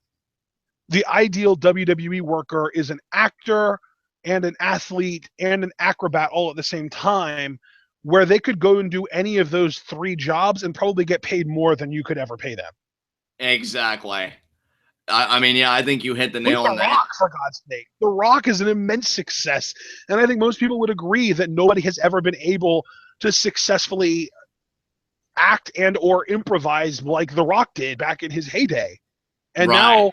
the ideal WWE worker is an actor and an athlete and an acrobat all at the same time, where they could go and do any of those 3 jobs and probably get paid more than you could ever pay them. Exactly. I mean, yeah, I think you hit the nail on the head. The Rock, for God's sake. The Rock is an immense success. And I think most people would agree that nobody has ever been able to successfully act and or improvise like The Rock did back in his heyday. And now,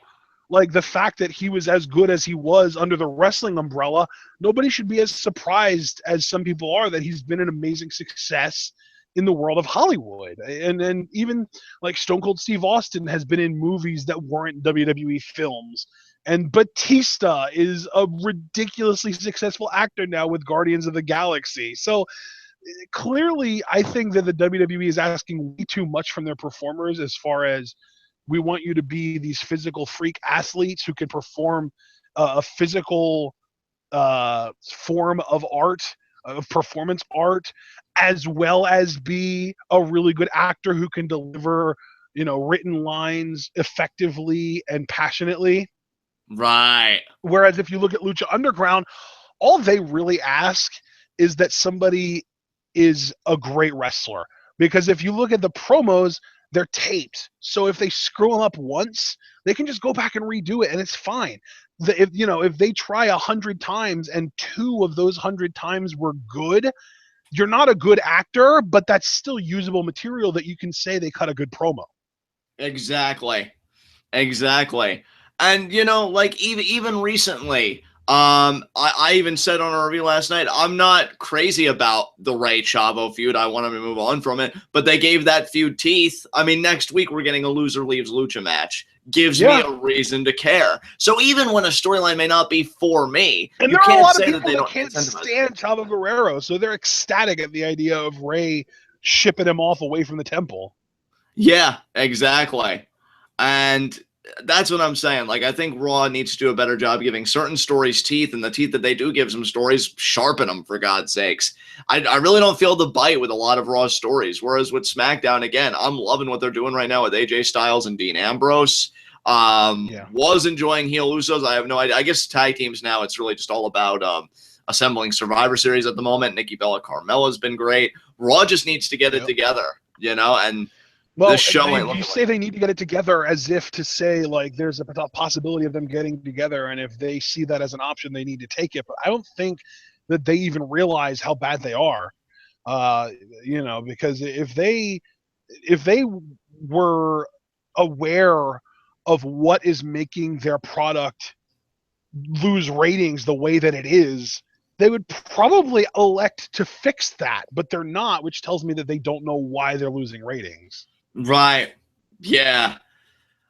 like, the fact that he was as good as he was under the wrestling umbrella, nobody should be as surprised as some people are that he's been an amazing success in the world of Hollywood. And even like Stone Cold Steve Austin has been in movies that weren't WWE films. And Batista is a ridiculously successful actor now with Guardians of the Galaxy. So clearly, I think that the WWE is asking way too much from their performers as far as, we want you to be these physical freak athletes who can perform a physical form of art, of performance art, as well as be a really good actor who can deliver, written lines effectively and passionately. Right. Whereas if you look at Lucha Underground, all they really ask is that somebody is a great wrestler. Because if you look at the promos, they're taped. So if they screw them up once, they can just go back and redo it and it's fine. If they try 100 times and 2 of those 100 times were good, you're not a good actor, but that's still usable material that you can say they cut a good promo. Exactly. And like even recently, I even said on a review last night, I'm not crazy about the Rey Chavo feud. I want him to move on from it, but they gave that feud teeth. I mean, next week we're getting a loser leaves Lucha match. Gives me a reason to care. So even when a storyline may not be for me, and there are a lot of people that can't stand Chavo Guerrero, so they're ecstatic at the idea of Rey shipping him off away from the temple. Yeah, exactly. And that's what I'm saying. Like, I think Raw needs to do a better job giving certain stories teeth, and the teeth that they do give some stories, sharpen them, for God's sakes. I really don't feel the bite with a lot of Raw stories, whereas with SmackDown, again, I'm loving what they're doing right now with AJ Styles and Dean Ambrose. Was enjoying heel Usos. I have no idea. I guess tag teams now, it's really just all about assembling Survivor Series at the moment. Nikki Bella Carmella's been great. Raw just needs to get it together, and well, you say they need to get it together as if to say, like, there's a possibility of them getting together, and if they see that as an option, they need to take it. But I don't think that they even realize how bad they are, because if they were aware of what is making their product lose ratings the way that it is, they would probably elect to fix that, but they're not, which tells me that they don't know why they're losing ratings. Right. Yeah.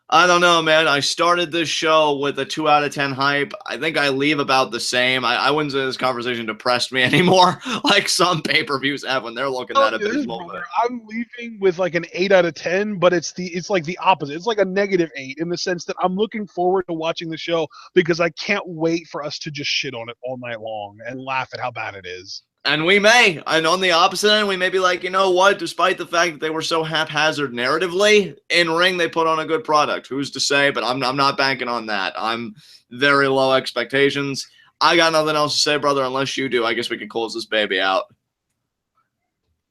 I don't know, man. I started this show with a 2 out of 10 hype. I think I leave about the same. I wouldn't say this conversation depressed me anymore, like some pay-per-views have when they're looking at abysmal. I'm leaving with like an 8 out of 10, but it's like the opposite. It's like a -8 in the sense that I'm looking forward to watching the show because I can't wait for us to just shit on it all night long and laugh at how bad it is. And we may. And on the opposite end, we may be like, you know what? Despite the fact that they were so haphazard narratively, in ring they put on a good product. Who's to say? But I'm not banking on that. I'm very low expectations. I got nothing else to say, brother, unless you do. I guess we can close this baby out.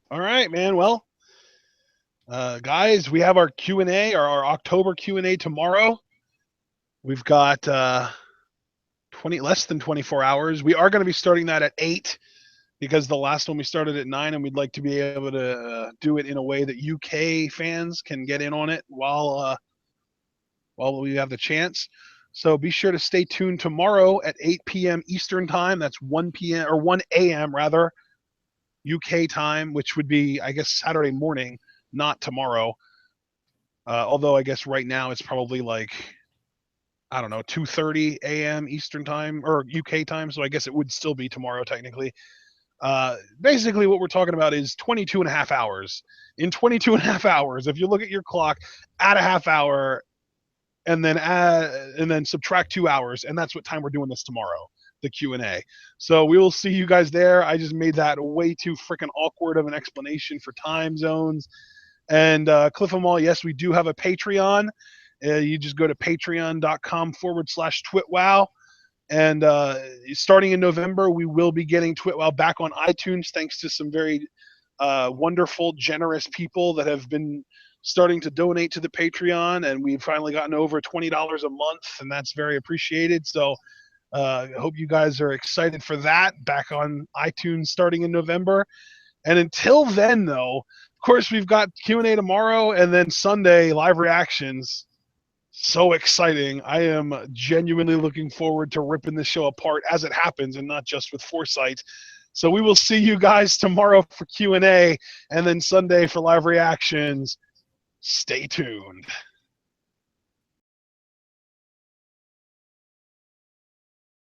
All right, man. Well, guys, we have our Q&A, our October Q&A tomorrow. We've got less than 24 hours. We are going to be starting that at 8 because the last one we started at 9, and we'd like to be able to do it in a way that UK fans can get in on it while we have the chance. So be sure to stay tuned tomorrow at 8 p.m. Eastern time. That's 1 p.m. or 1 a.m. rather, UK time, which would be, I guess, Saturday morning, not tomorrow. Although I guess right now it's probably like, I don't know, 2:30 a.m. Eastern time or UK time. So I guess it would still be tomorrow technically. Basically what we're talking about is 22 and a half hours. In 22 and a half hours, if you look at your clock, add a half hour and then subtract 2 hours, and that's what time we're doing this tomorrow, the Q&A. So we will see you guys there. I just made that way too freaking awkward of an explanation for time zones. And Cliff them all, yes, we do have a Patreon. You just go to patreon.com/twitwow. And starting in November, we will be getting Twitwow back on iTunes thanks to some very wonderful, generous people that have been starting to donate to the Patreon, and we've finally gotten over $20 a month, and that's very appreciated. So I hope you guys are excited for that, back on iTunes starting in November. And until then, though, of course, we've got Q&A tomorrow, and then Sunday, live reactions. So exciting. I am genuinely looking forward to ripping this show apart as it happens, and not just with foresight. So we will see you guys tomorrow for Q&A, and then Sunday for live reactions. Stay tuned.